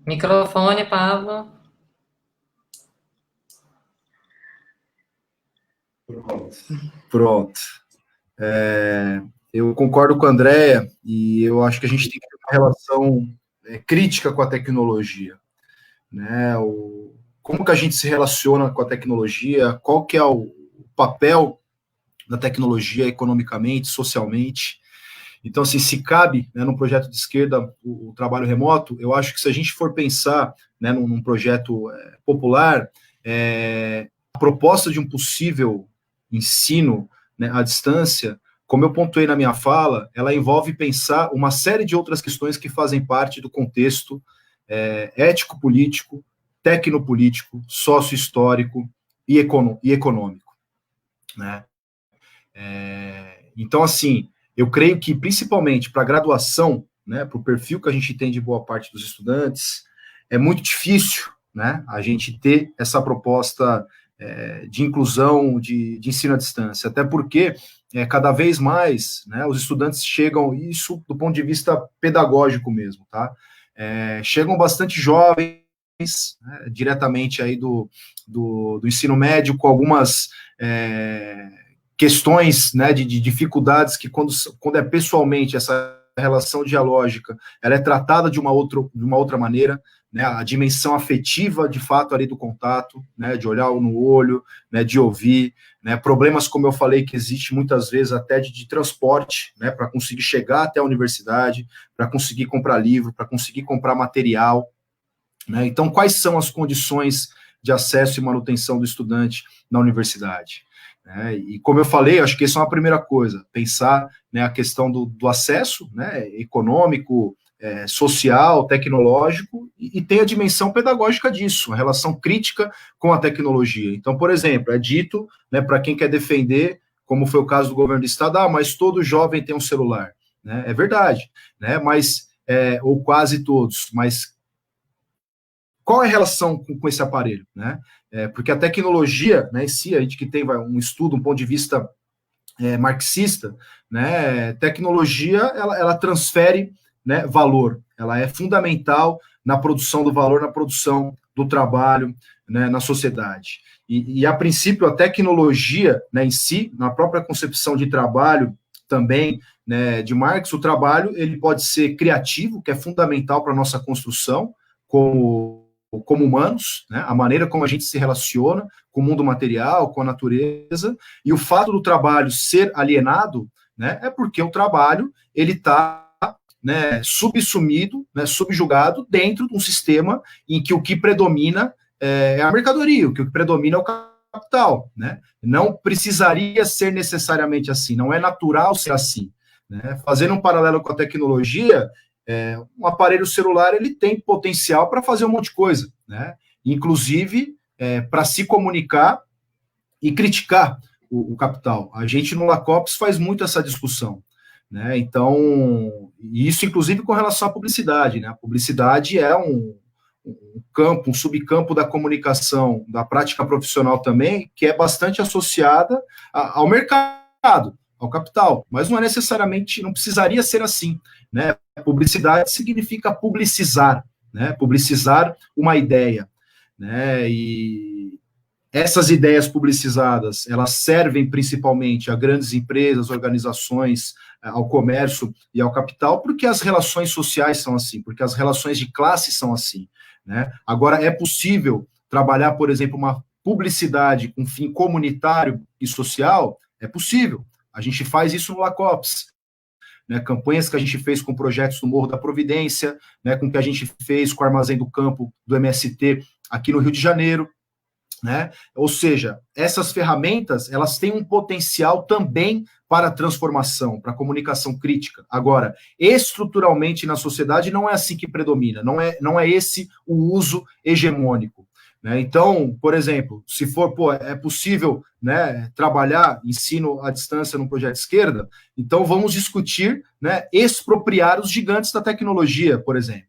S1: Microfone, Pablo.
S2: Pronto. Eu concordo com a Andrea e eu acho que a gente tem que ter uma relação crítica com a tecnologia, né? Como que a gente se relaciona com a tecnologia, qual que é o papel da tecnologia economicamente, socialmente. Então, assim, se cabe, né, no projeto de esquerda o trabalho remoto, eu acho que se a gente for pensar, né, num projeto popular, a proposta de um possível ensino, né, à distância, como eu pontuei na minha fala, ela envolve pensar uma série de outras questões que fazem parte do contexto ético-político, tecnopolítico, sócio-histórico e econômico, né? Então, assim, eu creio que, principalmente para a graduação, né, para o perfil que a gente tem de boa parte dos estudantes, é muito difícil, né, a gente ter essa proposta de inclusão, de ensino à distância, até porque cada vez mais, né, os estudantes chegam, isso do ponto de vista pedagógico mesmo, tá? Chegam bastante jovens, né, diretamente aí do ensino médio, com algumas questões, né, de dificuldades que quando é pessoalmente essa relação dialógica, ela é tratada de uma outra maneira, né, a dimensão afetiva, de fato, ali do contato, né, de olhar no olho, né, de ouvir, né, problemas, como eu falei, que existe muitas vezes até de transporte, né, para conseguir chegar até a universidade, para conseguir comprar livro, para conseguir comprar material, né. Então, quais são as condições de acesso e manutenção do estudante na universidade? E como eu falei, acho que essa é uma primeira coisa, pensar, né, a questão do acesso, né, econômico, social, tecnológico, e tem a dimensão pedagógica disso, a relação crítica com a tecnologia. Então, por exemplo, é dito, né, para quem quer defender, como foi o caso do governo do estado, mas todo jovem tem um celular, né? É verdade, né? Mas, ou quase todos, mas qual é a relação com esse aparelho, né? Porque a tecnologia, né, em si, a gente que tem um estudo, um ponto de vista marxista, né, tecnologia, ela transfere, né, valor, ela é fundamental na produção do valor, na produção do trabalho, né, na sociedade. E, a princípio, a tecnologia, né, em si, na própria concepção de trabalho também, né, de Marx, o trabalho ele pode ser criativo, que é fundamental para a nossa construção como humanos, né, a maneira como a gente se relaciona com o mundo material, com a natureza, e o fato do trabalho ser alienado, né, é porque o trabalho ele está, né, subsumido, né, subjugado dentro de um sistema em que o que predomina é a mercadoria, o que predomina é o capital, né? Não precisaria ser necessariamente assim, não é natural ser assim, né? Fazendo um paralelo com a tecnologia, um aparelho celular ele tem potencial para fazer um monte de coisa, né? Inclusive para se comunicar e criticar o capital. A gente no LACOPS faz muito essa discussão, né? Então, isso inclusive com relação à publicidade, né? A publicidade é um campo, um subcampo da comunicação, da prática profissional também, que é bastante associada ao mercado, ao capital, mas não é necessariamente, não precisaria ser assim, né? Publicidade significa publicizar, né? Publicizar uma ideia, né? E essas ideias publicizadas, elas servem principalmente a grandes empresas, organizações, ao comércio e ao capital, porque as relações sociais são assim, porque as relações de classe são assim, né? Agora, é possível trabalhar, por exemplo, uma publicidade com fim comunitário e social? É possível. A gente faz isso no LACOPS, né? Campanhas que a gente fez com projetos do Morro da Providência, né? Com o que a gente fez com o Armazém do Campo do MST aqui no Rio de Janeiro, né? Ou seja, essas ferramentas, elas têm um potencial também para a transformação, para a comunicação crítica. Agora, estruturalmente na sociedade não é assim que predomina, não é esse o uso hegemônico, né? Então, por exemplo, se for, é possível, né, trabalhar ensino à distância no projeto esquerda, então vamos discutir, né, expropriar os gigantes da tecnologia, por exemplo,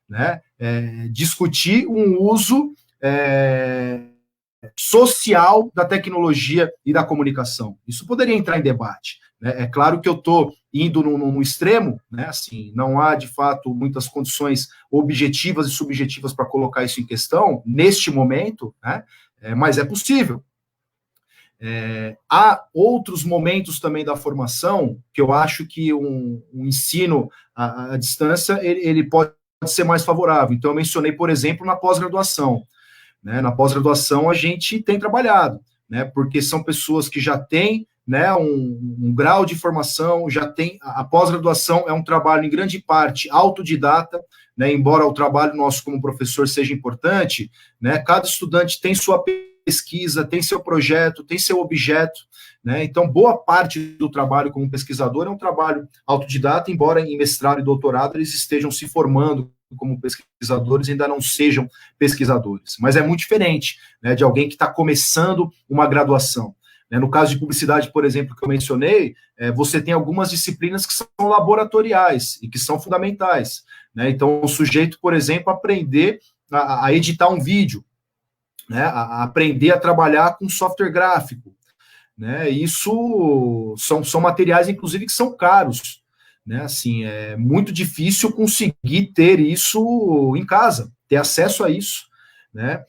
S2: né? Discutir um uso social da tecnologia e da comunicação. Isso poderia entrar em debate, né? É claro que eu estou indo num extremo, né? Assim, não há, de fato, muitas condições objetivas e subjetivas para colocar isso em questão, neste momento, né? Mas é possível. Há outros momentos também da formação que eu acho que um ensino à distância ele pode ser mais favorável. Então, eu mencionei, por exemplo, na pós-graduação. Né, na pós-graduação a gente tem trabalhado, né, porque são pessoas que já têm, né, um grau de formação, já tem, a pós-graduação é um trabalho em grande parte autodidata, né, embora o trabalho nosso como professor seja importante, né, cada estudante tem sua pesquisa, tem seu projeto, tem seu objeto, né, então boa parte do trabalho como pesquisador é um trabalho autodidata, embora em mestrado e doutorado eles estejam se formando como pesquisadores, ainda não sejam pesquisadores, mas é muito diferente, né, de alguém que está começando uma graduação. No caso de publicidade, por exemplo, que eu mencionei, você tem algumas disciplinas que são laboratoriais e que são fundamentais, né? Então, o sujeito, por exemplo, aprender a editar um vídeo, né? A aprender a trabalhar com software gráfico, né? Isso são materiais, inclusive, que são caros, né? Assim, é muito difícil conseguir ter isso em casa, ter acesso a isso, né?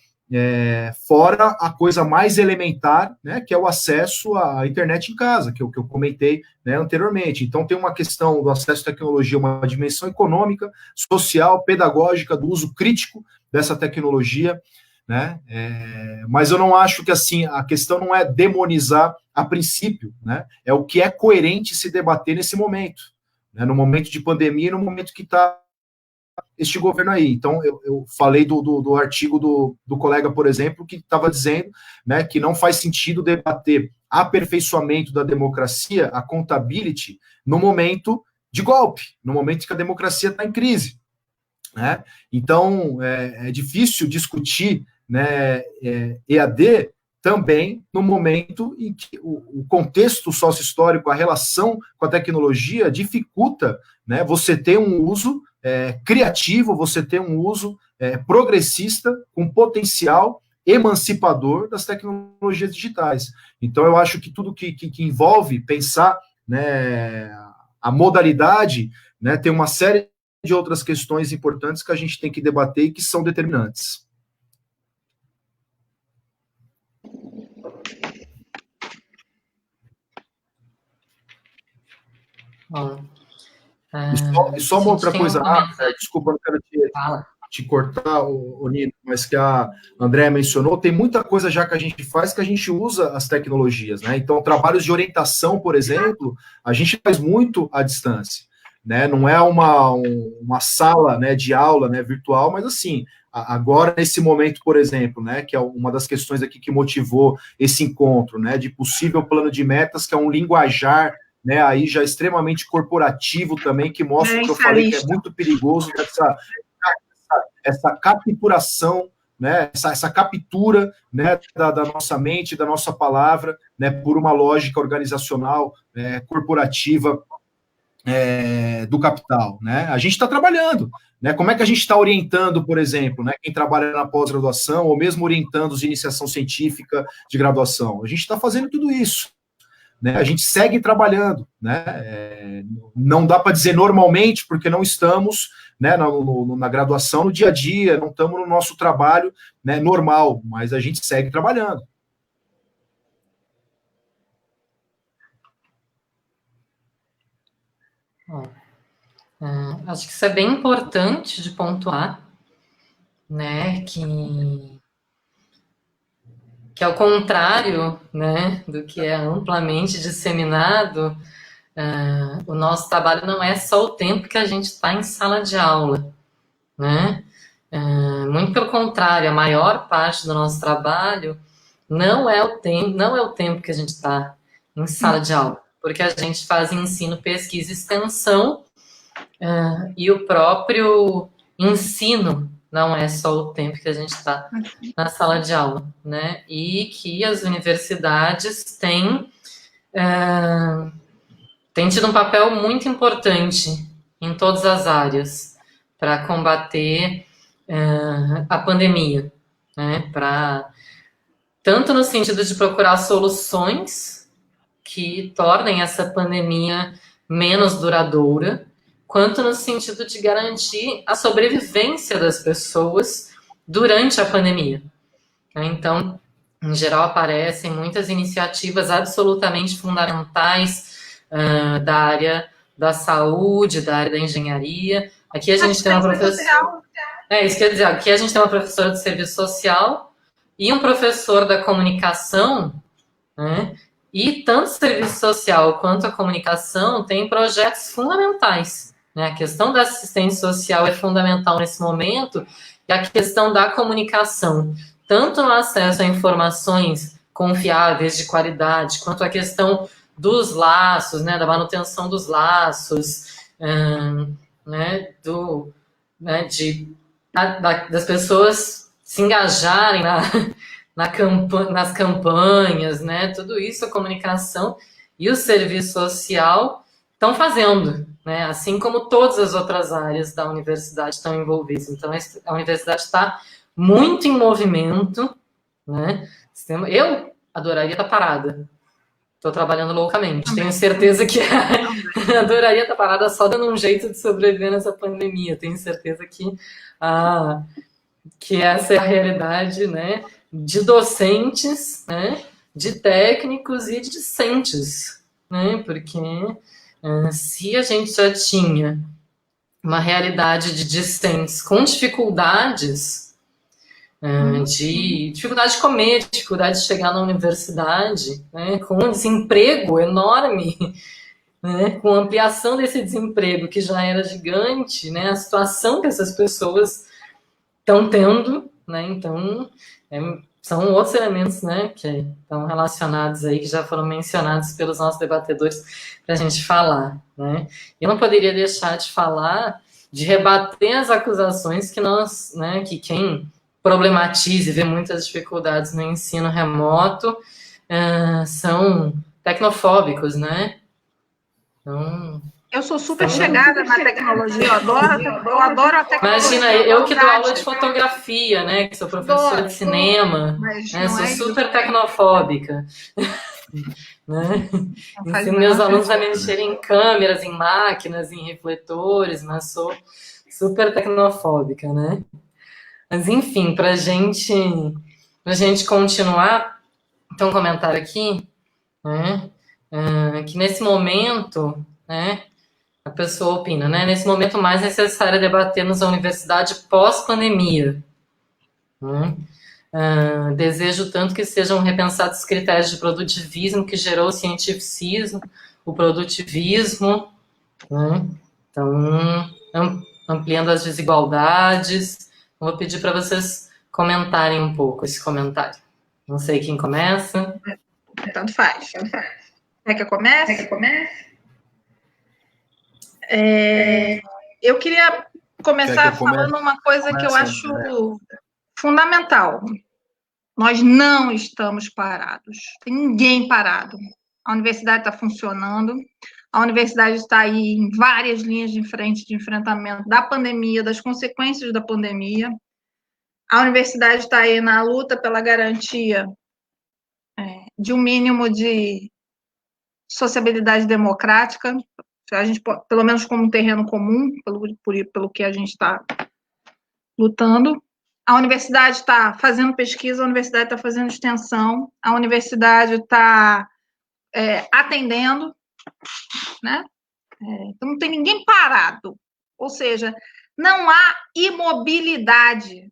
S2: Fora a coisa mais elementar, né, que é o acesso à internet em casa, que eu comentei, né, anteriormente. Então, tem uma questão do acesso à tecnologia, uma dimensão econômica, social, pedagógica, do uso crítico dessa tecnologia, né, mas eu não acho que, assim, a questão não é demonizar a princípio, né, é o que é coerente se debater nesse momento, né, no momento de pandemia e no momento que está este governo aí. Então, eu falei do artigo do colega, por exemplo, que estava dizendo, né, que não faz sentido debater aperfeiçoamento da democracia, a accountability, no momento de golpe, no momento que a democracia está em crise, né? Então, é difícil discutir, né, EAD também no momento em que o contexto sócio-histórico, a relação com a tecnologia dificulta, né, você ter um uso criativo, você ter um uso progressista, com potencial emancipador das tecnologias digitais. Então, eu acho que tudo que envolve pensar, né, a modalidade, né, tem uma série de outras questões importantes que a gente tem que debater e que são determinantes.
S1: Bom,
S2: E só uma outra coisa, desculpa, não quero te cortar, Nino, mas que a Andréa mencionou, tem muita coisa já que a gente faz que a gente usa as tecnologias, né? Então, trabalhos de orientação, por exemplo, a gente faz muito à distância, né? Não é uma sala, né, de aula, né, virtual, mas assim, agora, nesse momento, por exemplo, né, que é uma das questões aqui que motivou esse encontro, né, de possível plano de metas, que é um linguajar, né, aí já extremamente corporativo também, que mostra o que eu falei, que é muito perigoso, essa capturação, né, essa captura, né, da nossa mente, da nossa palavra, né, por uma lógica organizacional, corporativa, do capital, né? A gente está trabalhando, né? Como é que a gente está orientando, por exemplo, né, quem trabalha na pós-graduação, ou mesmo orientando os de iniciação científica de graduação? A gente está fazendo tudo isso, né? A gente segue trabalhando, né? Não dá para dizer normalmente, porque não estamos, né, na graduação, no dia a dia, não estamos no nosso trabalho, né, normal, mas a gente segue trabalhando.
S1: Acho que isso é bem importante de pontuar, né, que ao contrário, né, do que é amplamente disseminado, o nosso trabalho não é só o tempo que a gente está em sala de aula, né? Muito pelo contrário, a maior parte do nosso trabalho não é o tempo que a gente está em sala de aula, porque a gente faz ensino, pesquisa e extensão, e o próprio ensino não é só o tempo que a gente está na sala de aula, né? E que as universidades têm tido um papel muito importante em todas as áreas para combater a pandemia, né? Tanto no sentido de procurar soluções que tornem essa pandemia menos duradoura, quanto no sentido de garantir a sobrevivência das pessoas durante a pandemia. Então, em geral, aparecem muitas iniciativas absolutamente fundamentais da área da saúde, da área da engenharia. Aqui a gente tem uma professora... isso quer dizer, aqui a gente tem uma professora de serviço social e um professor da comunicação, né? E tanto o serviço social quanto a comunicação têm projetos fundamentais né? A questão da assistência social é fundamental nesse momento, e a questão da comunicação, tanto no acesso a informações confiáveis, de qualidade, quanto a questão dos laços, né, da manutenção dos laços, né, das pessoas se engajarem nas campanhas, né, tudo isso a comunicação e o serviço social estão fazendo, né, assim como todas as outras áreas da universidade estão envolvidas. Então, a universidade está muito em movimento, né? Eu adoraria estar parada. Estou trabalhando loucamente. Tenho certeza que adoraria estar parada só dando um jeito de sobreviver nessa pandemia. Tenho certeza que essa é a realidade, né, de docentes, né, de técnicos e de discentes, né, porque se a gente já tinha uma realidade de discentes com dificuldades, de dificuldade de comer, dificuldade de chegar na universidade, né, com um desemprego enorme, né, com ampliação desse desemprego que já era gigante, né, a situação que essas pessoas estão tendo, né, então são outros elementos, né, que estão relacionados aí, que já foram mencionados pelos nossos debatedores para a gente falar, né. Eu não poderia deixar de falar, de rebater as acusações que quem problematiza e vê muitas dificuldades no ensino remoto são tecnofóbicos, né. Então,
S3: eu sou super chegada na tecnologia, eu adoro a tecnologia.
S1: Imagina, eu que dou aula de fotografia, né, que sou professora de cinema, né, sou super tecnofóbica. Né? Ensino meus alunos a mexerem em câmeras, em máquinas, em refletores, mas sou super tecnofóbica, né? Mas, enfim, para gente continuar, tem um comentário aqui, né, que nesse momento, né, a pessoa opina, né, nesse momento mais necessário é debatermos a universidade pós-pandemia. Né? Desejo tanto que sejam repensados os critérios de produtivismo que gerou o cientificismo, o produtivismo, né? Então, ampliando as desigualdades. Vou pedir para vocês comentarem um pouco esse comentário. Não sei quem começa.
S3: Tanto faz. Quer que eu comece? Eu queria começar falando uma coisa que eu acho fundamental. Nós não estamos parados. Tem ninguém parado. A universidade está funcionando. A universidade está aí em várias linhas de frente de enfrentamento da pandemia, das consequências da pandemia. A universidade está aí na luta pela garantia de um mínimo de sociabilidade democrática, a gente, pelo menos como um terreno comum, pelo que a gente está lutando. A universidade está fazendo pesquisa, a universidade está fazendo extensão, a universidade está atendendo, né? Então, não tem ninguém parado. Ou seja, não há imobilidade.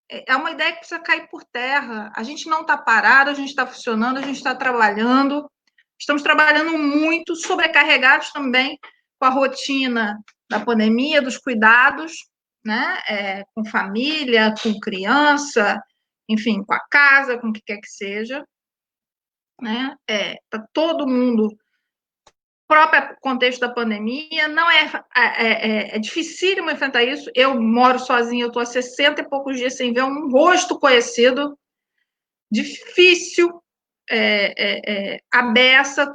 S3: É uma ideia que precisa cair por terra. A gente não está parado, a gente está funcionando, a gente está trabalhando. Estamos trabalhando muito, sobrecarregados também com a rotina da pandemia, dos cuidados, né? Com família, com criança, enfim, com a casa, com o que quer que seja. Né? Tá todo mundo, próprio contexto da pandemia, não é dificílimo enfrentar isso. Eu moro sozinha, eu estou há 60 e poucos dias sem ver um rosto conhecido, difícil, a beça,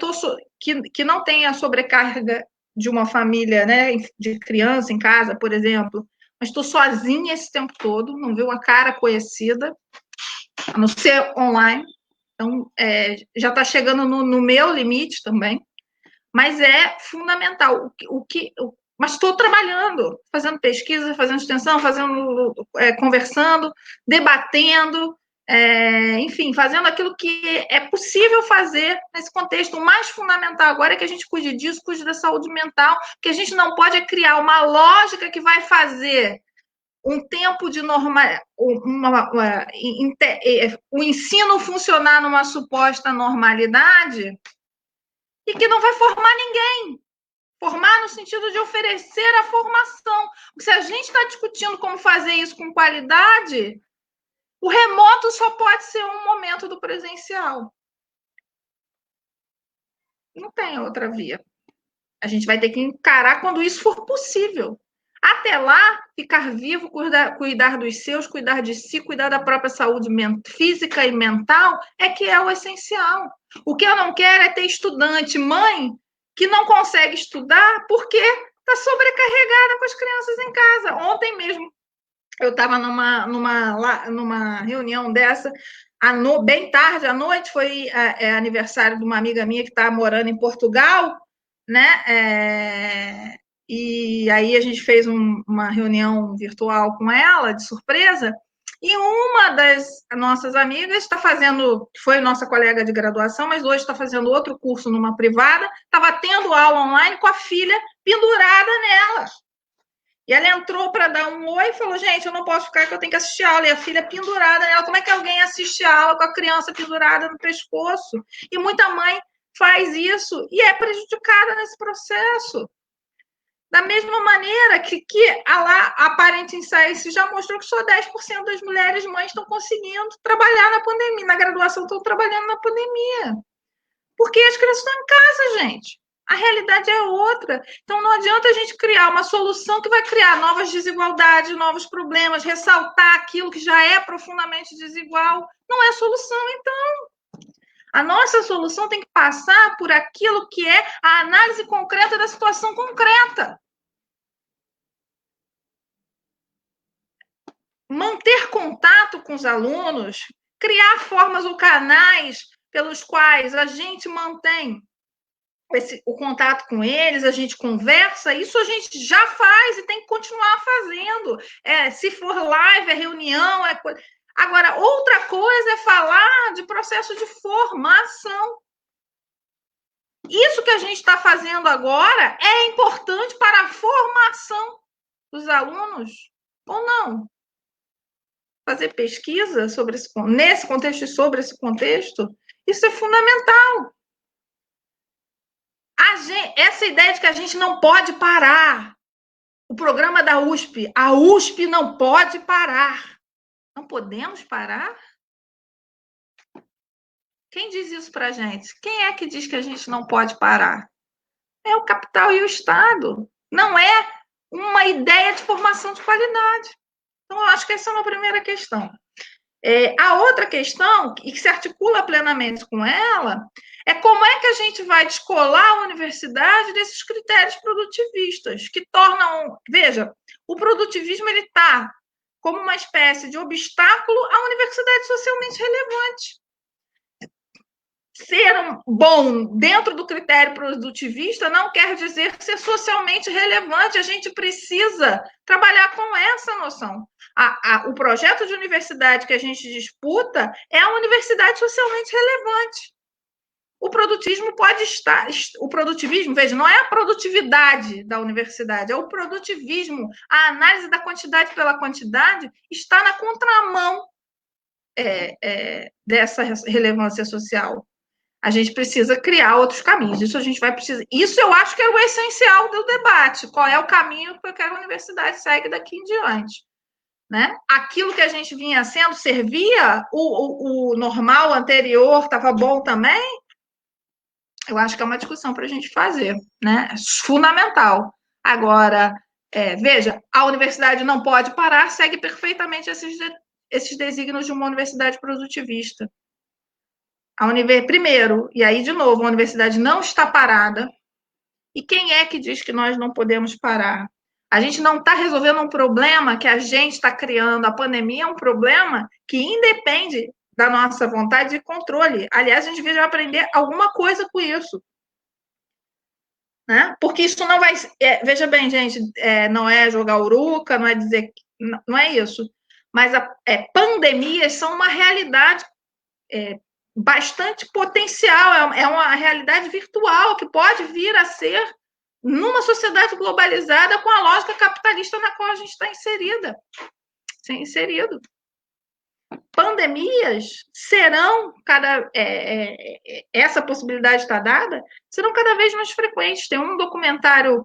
S3: que não tem a sobrecarga de uma família, né, de criança em casa, por exemplo, mas estou sozinha esse tempo todo, não vi uma cara conhecida, a não ser online. Então, já está chegando no meu limite também, mas é fundamental. Mas estou trabalhando, fazendo pesquisa, fazendo extensão, conversando, debatendo, enfim, fazendo aquilo que é possível fazer nesse contexto. O mais fundamental agora é que a gente cuide disso, cuide da saúde mental, que a gente não pode criar uma lógica que vai fazer um tempo de o ensino funcionar numa suposta normalidade e que não vai formar ninguém. formar no sentido de oferecer a formação. Se a gente está discutindo como fazer isso com qualidade, o remoto só pode ser um momento do presencial. Não tem outra via. A gente vai ter que encarar quando isso for possível. Até lá, ficar vivo, cuidar dos seus, cuidar de si, cuidar da própria saúde física e mental, é que é o essencial. O que eu não quero é ter estudante, mãe, que não consegue estudar porque está sobrecarregada com as crianças em casa. Ontem mesmo, eu estava numa reunião dessa, bem tarde à noite, foi aniversário de uma amiga minha que está morando em Portugal, né? E aí a gente fez uma reunião virtual com ela, de surpresa, e uma das nossas amigas está fazendo, foi nossa colega de graduação, mas hoje está fazendo outro curso numa privada, estava tendo aula online com a filha pendurada nela. E ela entrou para dar um oi e falou, gente, eu não posso ficar, que eu tenho que assistir a aula. E a filha pendurada nela. Como é que alguém assiste a aula com a criança pendurada no pescoço? E muita mãe faz isso e é prejudicada nesse processo. Da mesma maneira que a Parent Insights já mostrou que só 10% das mulheres mães estão conseguindo trabalhar na pandemia, na graduação estão trabalhando na pandemia. Porque as crianças estão em casa, gente. A realidade é outra. Então, não adianta a gente criar uma solução que vai criar novas desigualdades, novos problemas, ressaltar aquilo que já é profundamente desigual. Não é solução, então. A nossa solução tem que passar por aquilo que é a análise concreta da situação concreta. Manter contato com os alunos, criar formas ou canais pelos quais a gente mantém o contato com eles, a gente conversa, isso a gente já faz e tem que continuar fazendo. Se for live, é reunião, Agora, outra coisa é falar de processo de formação. Isso que a gente está fazendo agora é importante para a formação dos alunos ou não? Fazer pesquisa nesse contexto e sobre esse contexto, isso é fundamental. Essa ideia de que a gente não pode parar. O programa da USP, a USP não pode parar. Não podemos parar? Quem diz isso para a gente? Quem é que diz que a gente não pode parar? É o capital e o Estado. Não é uma ideia de formação de qualidade. Então, eu acho que essa é uma primeira questão. A outra questão, e que se articula plenamente com ela, é como é que a gente vai descolar a universidade desses critérios produtivistas, que tornam... Veja, o produtivismo está como uma espécie de obstáculo à universidade socialmente relevante. Ser bom dentro do critério produtivista não quer dizer ser socialmente relevante. A gente precisa trabalhar com essa noção. O projeto de universidade que a gente disputa é a universidade socialmente relevante. O produtivismo pode estar... O produtivismo, veja, não é a produtividade da universidade, é o produtivismo. A análise da quantidade pela quantidade está na contramão dessa relevância social. A gente precisa criar outros caminhos. Isso a gente vai precisar. Isso eu acho que é o essencial do debate. Qual é o caminho que a universidade segue daqui em diante? Né? Aquilo que a gente vinha sendo servia, o normal anterior estava bom também? Eu acho que é uma discussão para a gente fazer, né? Fundamental. Agora, veja, a universidade não pode parar, segue perfeitamente esses desígnios de uma universidade produtivista. Primeiro, e aí de novo, a universidade não está parada. E quem é que diz que nós não podemos parar? A gente não está resolvendo um problema que a gente está criando. A pandemia é um problema que independe da nossa vontade de controle. Aliás, a gente vai aprender alguma coisa com isso. Né? Porque isso não vai... veja bem, gente, não é jogar uruca, não é dizer... Não é isso. Mas pandemias são uma realidade bastante potencial, é uma realidade virtual que pode vir a ser numa sociedade globalizada com a lógica capitalista na qual a gente está inserido. pandemias serão essa possibilidade está dada, serão cada vez mais frequentes. Tem um documentário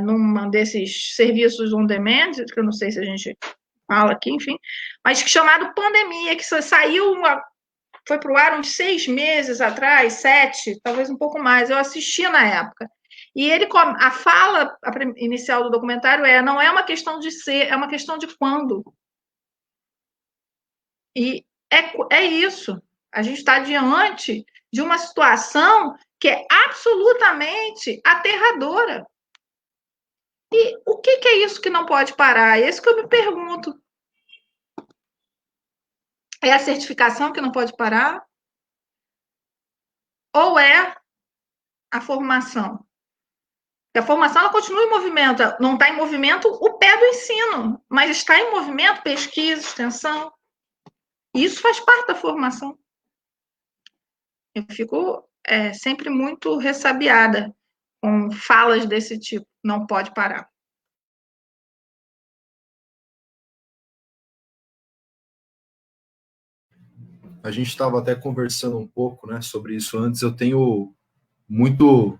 S3: num desses serviços on demand, que eu não sei se a gente fala aqui, enfim, mas chamado Pandemia, que saiu, foi para o ar uns 6 meses atrás, 7, talvez um pouco mais. Eu assisti na época. E a fala inicial do documentário não é uma questão de ser, é uma questão de quando. E é isso. A gente está diante de uma situação que é absolutamente aterradora. E o que é isso que não pode parar? É isso que eu me pergunto. É a certificação que não pode parar? Ou é a formação? A formação ela continua em movimento. Não está em movimento o pé do ensino, mas está em movimento pesquisa, extensão. Isso faz parte da formação. Eu fico sempre muito ressabiada com falas desse tipo. Não pode parar.
S2: A gente estava até conversando um pouco, né, sobre isso antes. Eu tenho muito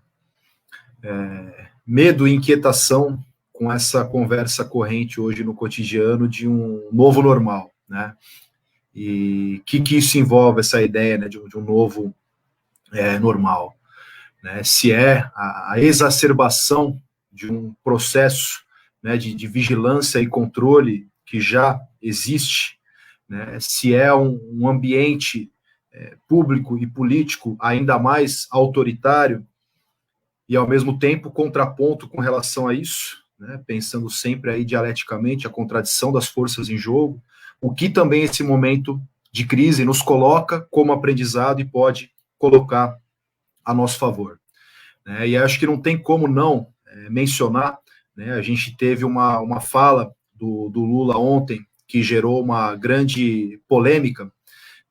S2: medo e inquietação com essa conversa corrente hoje no cotidiano de um novo normal, né? E que isso envolve, essa ideia, né, de um novo normal, né? Se é a exacerbação de um processo, né, de vigilância e controle que já existe, né? Se é um ambiente público e político ainda mais autoritário e, ao mesmo tempo, contraponto com relação a isso, né? Pensando sempre aí dialeticamente a contradição das forças em jogo, o que também esse momento de crise nos coloca como aprendizado e pode colocar a nosso favor. Né? E acho que não tem como não mencionar, né? A gente teve uma fala do Lula ontem que gerou uma grande polêmica,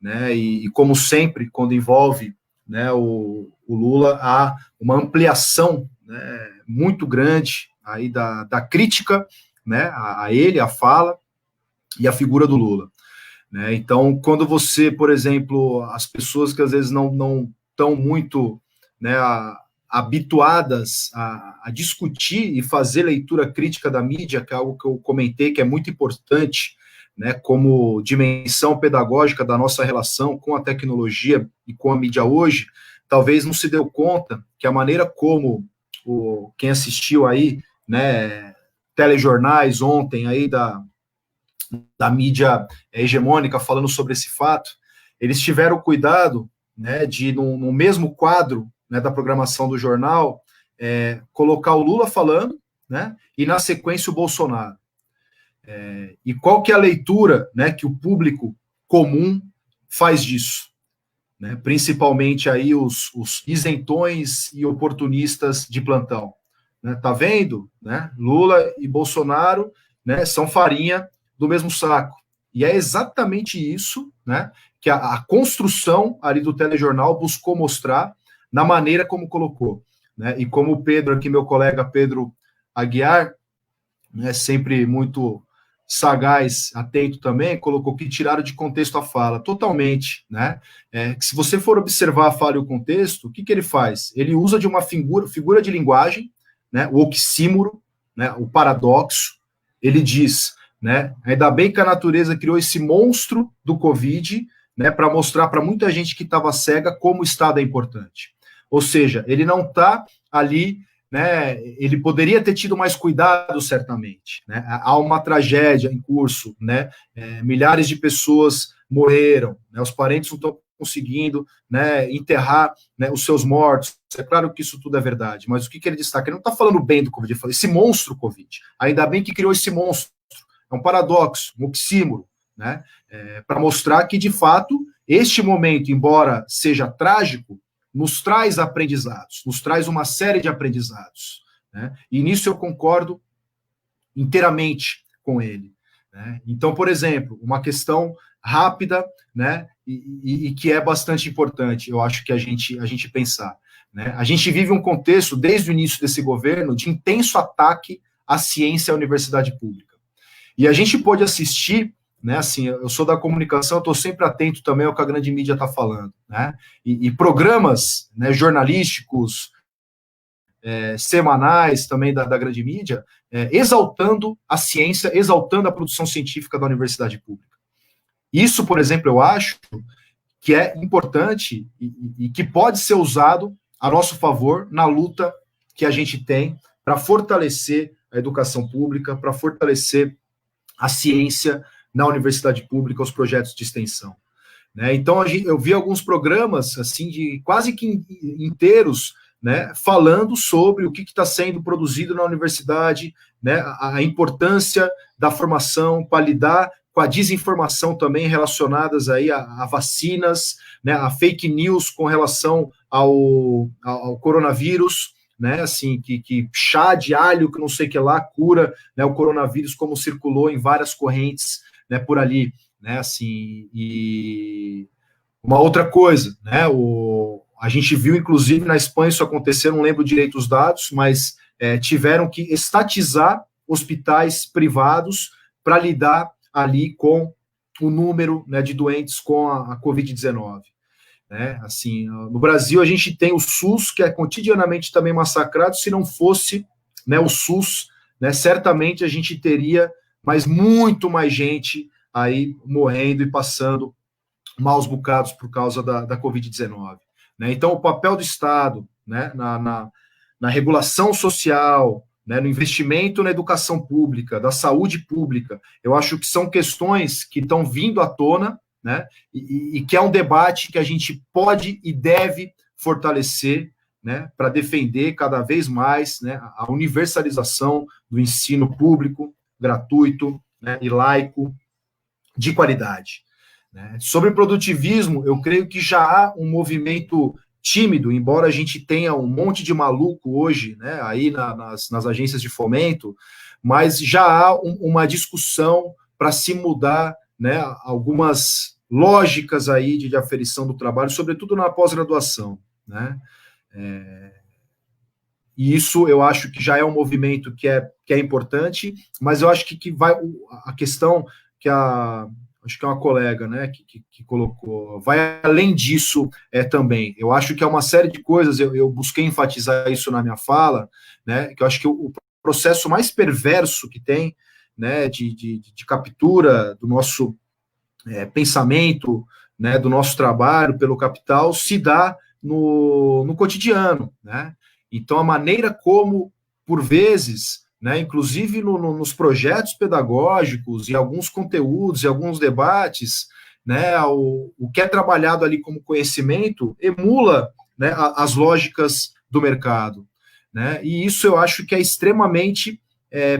S2: né? E como sempre, quando envolve, né, o Lula, há uma ampliação, né, muito grande aí da crítica, né, a ele, a fala e a figura do Lula. Né? Então, quando você, por exemplo, as pessoas que às vezes não estão muito, né, habituadas a discutir e fazer leitura crítica da mídia, que é algo que eu comentei que é muito importante, né, como dimensão pedagógica da nossa relação com a tecnologia e com a mídia hoje, talvez não se deu conta que a maneira como quem assistiu aí, né, telejornais ontem aí da mídia hegemônica falando sobre esse fato, eles tiveram cuidado, né, de no mesmo quadro, né, da programação do jornal, colocar o Lula falando, né, e na sequência o Bolsonaro. E qual que é a leitura, né, que o público comum faz disso? Né, principalmente aí os isentões e oportunistas de plantão. Né, tá vendo? Né, Lula e Bolsonaro, né, são farinha do mesmo saco. E é exatamente isso, né, que a construção ali do telejornal buscou mostrar na maneira como colocou. Né, e como o Pedro aqui, meu colega Pedro Aguiar, né, sempre muito sagaz, atento também, colocou que tiraram de contexto a fala, totalmente, né? Se você for observar a fala e o contexto, o que ele faz? Ele usa de uma figura de linguagem, né, o oxímoro, né, o paradoxo, ele diz, né, ainda bem que a natureza criou esse monstro do Covid, né, para mostrar para muita gente que estava cega como o Estado é importante. Ou seja, ele não está ali, né, ele poderia ter tido mais cuidado, certamente. Né? Há uma tragédia em curso, né? Milhares de pessoas morreram, né? Os parentes não estão conseguindo, né, enterrar, né, os seus mortos. É claro que isso tudo é verdade, mas o que ele destaca? Ele não está falando bem do Covid, ele fala esse monstro Covid. Ainda bem que criou esse monstro. É um paradoxo, um oxímoro, né? Para mostrar que, de fato, este momento, embora seja trágico, nos traz aprendizados, nos traz uma série de aprendizados. Né? E nisso eu concordo inteiramente com ele. Né? Então, por exemplo, uma questão rápida, né, e que é bastante importante, eu acho que a gente pensar. Né? A gente vive um contexto, desde o início desse governo, de intenso ataque à ciência e à universidade pública. E a gente pôde assistir, né? Assim, eu sou da comunicação, eu estou sempre atento também ao que a grande mídia está falando, né? E programas, né, jornalísticos, semanais também da grande mídia, exaltando a ciência, exaltando a produção científica da universidade pública. Isso, por exemplo, eu acho que é importante e que pode ser usado a nosso favor na luta que a gente tem para fortalecer a educação pública, para fortalecer a ciência na universidade pública, os projetos de extensão. Né? Então, eu vi alguns programas, assim, de quase que inteiros, né, falando sobre o que está sendo produzido na universidade, né, a importância da formação para lidar com a desinformação também relacionadas aí a vacinas, né, a fake news com relação ao coronavírus, né, assim, que chá de alho, que não sei o que lá, cura, né, o coronavírus, como circulou em várias correntes, né, por ali, né, assim, e uma outra coisa, né, a gente viu, inclusive, na Espanha isso acontecer, não lembro direito os dados, mas tiveram que estatizar hospitais privados para lidar ali com o número, né, de doentes com a Covid-19. Né? Assim, no Brasil, a gente tem o SUS, que é cotidianamente também massacrado. Se não fosse, né, o SUS, né, certamente a gente teria muito mais gente aí morrendo e passando maus bocados por causa da Covid-19. Né? Então, o papel do Estado, né, na regulação social, né, no investimento na educação pública, da saúde pública, eu acho que são questões que estão vindo à tona, né, e que é um debate que a gente pode e deve fortalecer, né, para defender cada vez mais, né, a universalização do ensino público, gratuito, né, e laico, de qualidade. Né. Sobre produtivismo, eu creio que já há um movimento tímido, embora a gente tenha um monte de maluco hoje, né, aí nas agências de fomento, mas já há uma discussão para se mudar, né, algumas lógicas aí de aferição do trabalho, sobretudo na pós-graduação, né, e isso eu acho que já é um movimento que é importante, mas eu acho que vai a questão que acho que é uma colega, né, que colocou, vai além disso também. Eu acho que é uma série de coisas, eu busquei enfatizar isso na minha fala, né, que eu acho que o processo mais perverso que tem, né, de captura do nosso pensamento, né, do nosso trabalho pelo capital, se dá no cotidiano, né. Então, a maneira como, por vezes, né, inclusive nos projetos pedagógicos, e alguns conteúdos, e alguns debates, né, o que é trabalhado ali como conhecimento emula, né, as lógicas do mercado. Né, e isso eu acho que é extremamente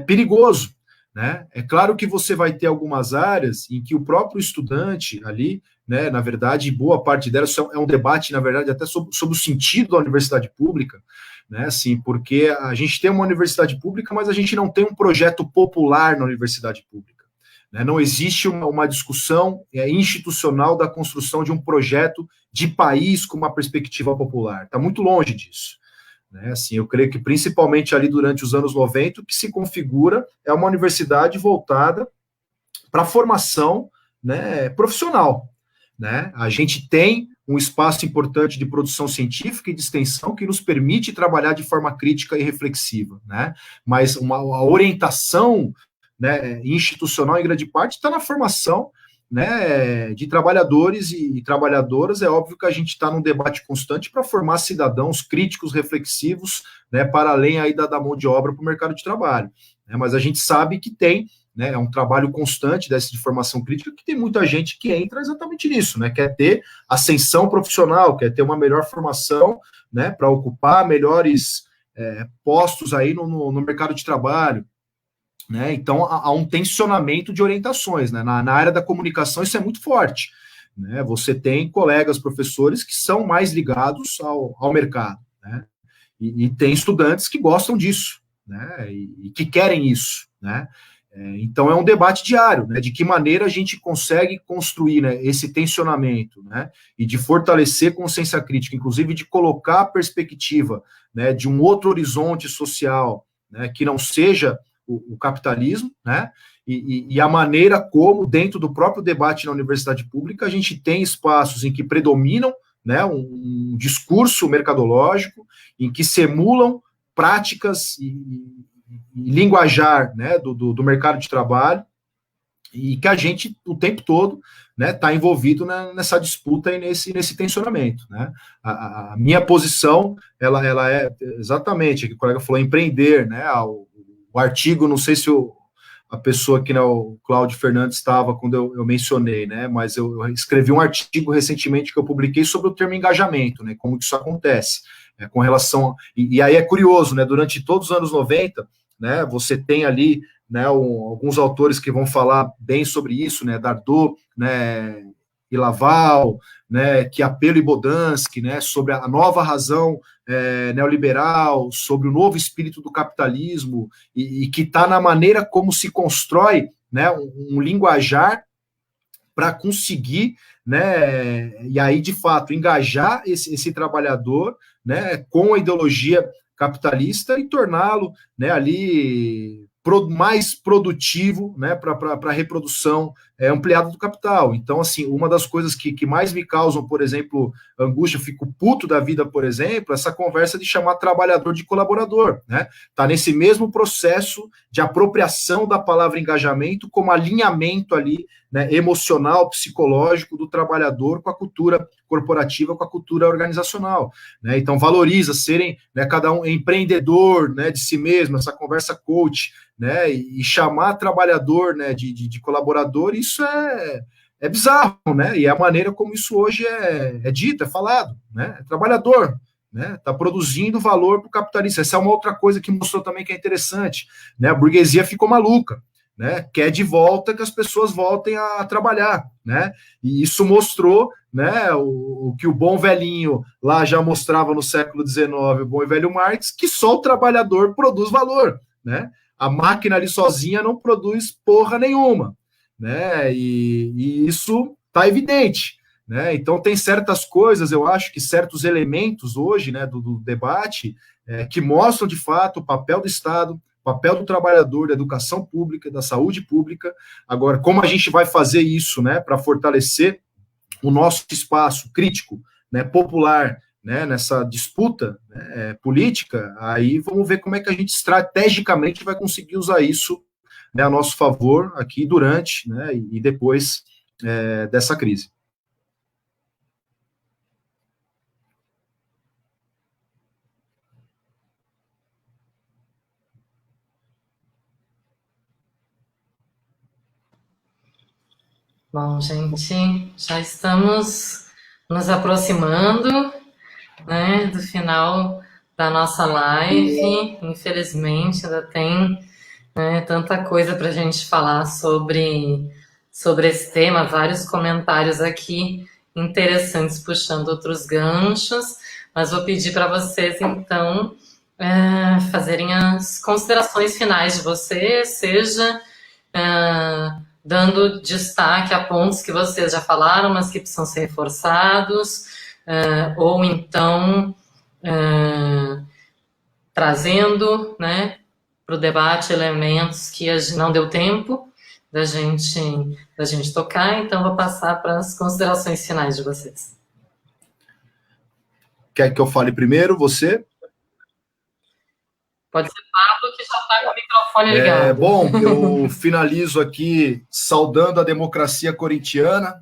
S2: perigoso. Né. É claro que você vai ter algumas áreas em que o próprio estudante ali, né, na verdade, boa parte delas é um debate, na verdade, até sobre o sentido da universidade pública, né, assim, porque a gente tem uma universidade pública, mas a gente não tem um projeto popular na universidade pública. Né, não existe uma discussão institucional da construção de um projeto de país com uma perspectiva popular. Está muito longe disso. Né, assim, eu creio que principalmente ali durante os anos 90, o que se configura é uma universidade voltada para a formação, né, profissional. Né? A gente tem um espaço importante de produção científica e de extensão que nos permite trabalhar de forma crítica e reflexiva, né? Mas a orientação, né, institucional, em grande parte, está na formação, né, de trabalhadores e trabalhadoras. É óbvio que a gente está num debate constante para formar cidadãos críticos, reflexivos, né, para além aí da mão de obra para o mercado de trabalho. Né? Mas a gente sabe que tem, né, é um trabalho constante dessa de formação crítica, que tem muita gente que entra exatamente nisso, né, quer ter ascensão profissional, quer ter uma melhor formação, né, para ocupar melhores postos aí no mercado de trabalho. Né, então, há um tensionamento de orientações. Né, na área da comunicação isso é muito forte. Né, você tem colegas professores que são mais ligados ao mercado. Né, e tem estudantes que gostam disso, né, e que querem isso. Né. Então, é um debate diário, né, de que maneira a gente consegue construir, né, esse tensionamento, né, e de fortalecer consciência crítica, inclusive de colocar a perspectiva, né, de um outro horizonte social, né, que não seja o capitalismo, né, e a maneira como, dentro do próprio debate na universidade pública, a gente tem espaços em que predominam, né, um discurso mercadológico, em que se emulam práticas e linguajar, né, do mercado de trabalho, e que a gente, o tempo todo, né, está envolvido nessa disputa e nesse tensionamento. Né? A minha posição, ela é exatamente, que o colega falou, empreender, né, o artigo, não sei se a pessoa aqui, né, o Cláudio Fernandes, estava quando eu mencionei, né, mas eu escrevi um artigo recentemente que eu publiquei sobre o termo engajamento, né, como que isso acontece, com relação, e aí é curioso, né, durante todos os anos 90, né, você tem ali, né, alguns autores que vão falar bem sobre isso, né, Dardot, né, e Laval, né, Chiapello e Bodansky, né, sobre a nova razão neoliberal, sobre o novo espírito do capitalismo, e que está na maneira como se constrói, né, um linguajar para conseguir, né, e aí, de fato, engajar esse trabalhador, né, com a ideologia capitalista e torná-lo, né, ali mais produtivo, né, para a reprodução ampliada do capital. Então, assim, uma das coisas que mais me causam, por exemplo, angústia, eu fico puto da vida, por exemplo, essa conversa de chamar trabalhador de colaborador, né? Tá nesse mesmo processo de apropriação da palavra engajamento como alinhamento ali, né, emocional, psicológico do trabalhador com a cultura corporativa, com a cultura organizacional, né? Então valoriza serem, né, cada um empreendedor, né, de si mesmo, essa conversa coach, né, e chamar trabalhador, né, de colaborador, isso é bizarro, né? E é a maneira como isso hoje é dito, é falado, né? É trabalhador, né? Está produzindo valor para o capitalista. Essa é uma outra coisa que mostrou também que é interessante, né? A burguesia ficou maluca, né? Quer de volta que as pessoas voltem a trabalhar, né? E isso mostrou, né, o que o bom velhinho lá já mostrava no século XIX, o bom e velho Marx, que só o trabalhador produz valor, né? A máquina ali sozinha não produz porra nenhuma, né? E isso está evidente, né? Então tem certas coisas, eu acho que certos elementos hoje, né, do debate que mostram de fato o papel do Estado, o papel do trabalhador, da educação pública, da saúde pública. Agora, como a gente vai fazer isso, né, para fortalecer o nosso espaço crítico, né, popular, né, nessa disputa, né, política, aí vamos ver como é que a gente estrategicamente vai conseguir usar isso, né, a nosso favor aqui durante, né, e depois dessa crise.
S1: Bom, gente, já estamos nos aproximando, né, do final da nossa live. Infelizmente, ainda tem, né, tanta coisa para a gente falar sobre esse tema, vários comentários aqui interessantes puxando outros ganchos, mas vou pedir para vocês, então, fazerem as considerações finais de vocês, seja dando destaque a pontos que vocês já falaram, mas que precisam ser reforçados, ou então trazendo, né, para o debate elementos que não deu tempo da gente tocar, então vou passar para as considerações finais de vocês.
S2: Quer que eu fale primeiro, você?
S1: Pode ser Pablo, que já está com o microfone ligado.
S2: Bom, eu finalizo aqui saudando a democracia corintiana,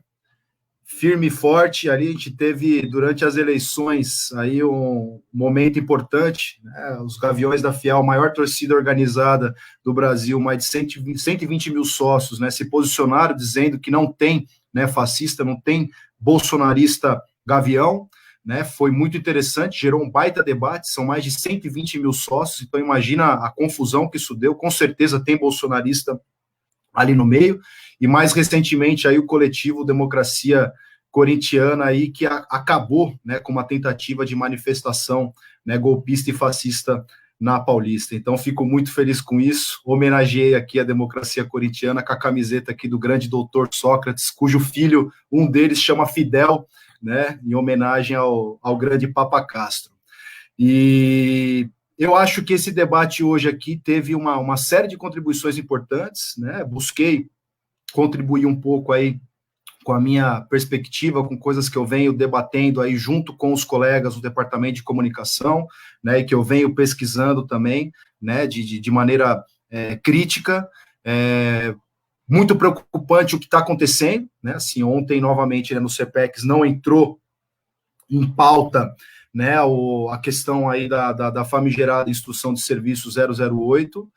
S2: firme e forte. Ali a gente teve, durante as eleições, aí um momento importante, né? Os Gaviões da Fiel, a maior torcida organizada do Brasil, mais de 120 mil sócios, né, se posicionaram dizendo que não tem, né, fascista, não tem bolsonarista gavião, né? Foi muito interessante, gerou um baita debate, são mais de 120 mil sócios, então imagina a confusão que isso deu, com certeza tem bolsonarista ali no meio, e mais recentemente aí o coletivo Democracia Corintiana aí, que acabou, né, com uma tentativa de manifestação, né, golpista e fascista na Paulista. Então fico muito feliz com isso, homenageei aqui a Democracia Corintiana com a camiseta aqui do grande doutor Sócrates, cujo filho, um deles chama Fidel, né, em homenagem ao grande Papa Castro. E eu acho que esse debate hoje aqui teve uma série de contribuições importantes, né? Busquei contribuir um pouco aí com a minha perspectiva, com coisas que eu venho debatendo aí junto com os colegas do Departamento de Comunicação, né, e que eu venho pesquisando também, né, de maneira crítica. Muito preocupante o que está acontecendo, né, assim, ontem, novamente, né, no CPEX não entrou em pauta, né, a questão aí da famigerada Instrução de Serviço 008,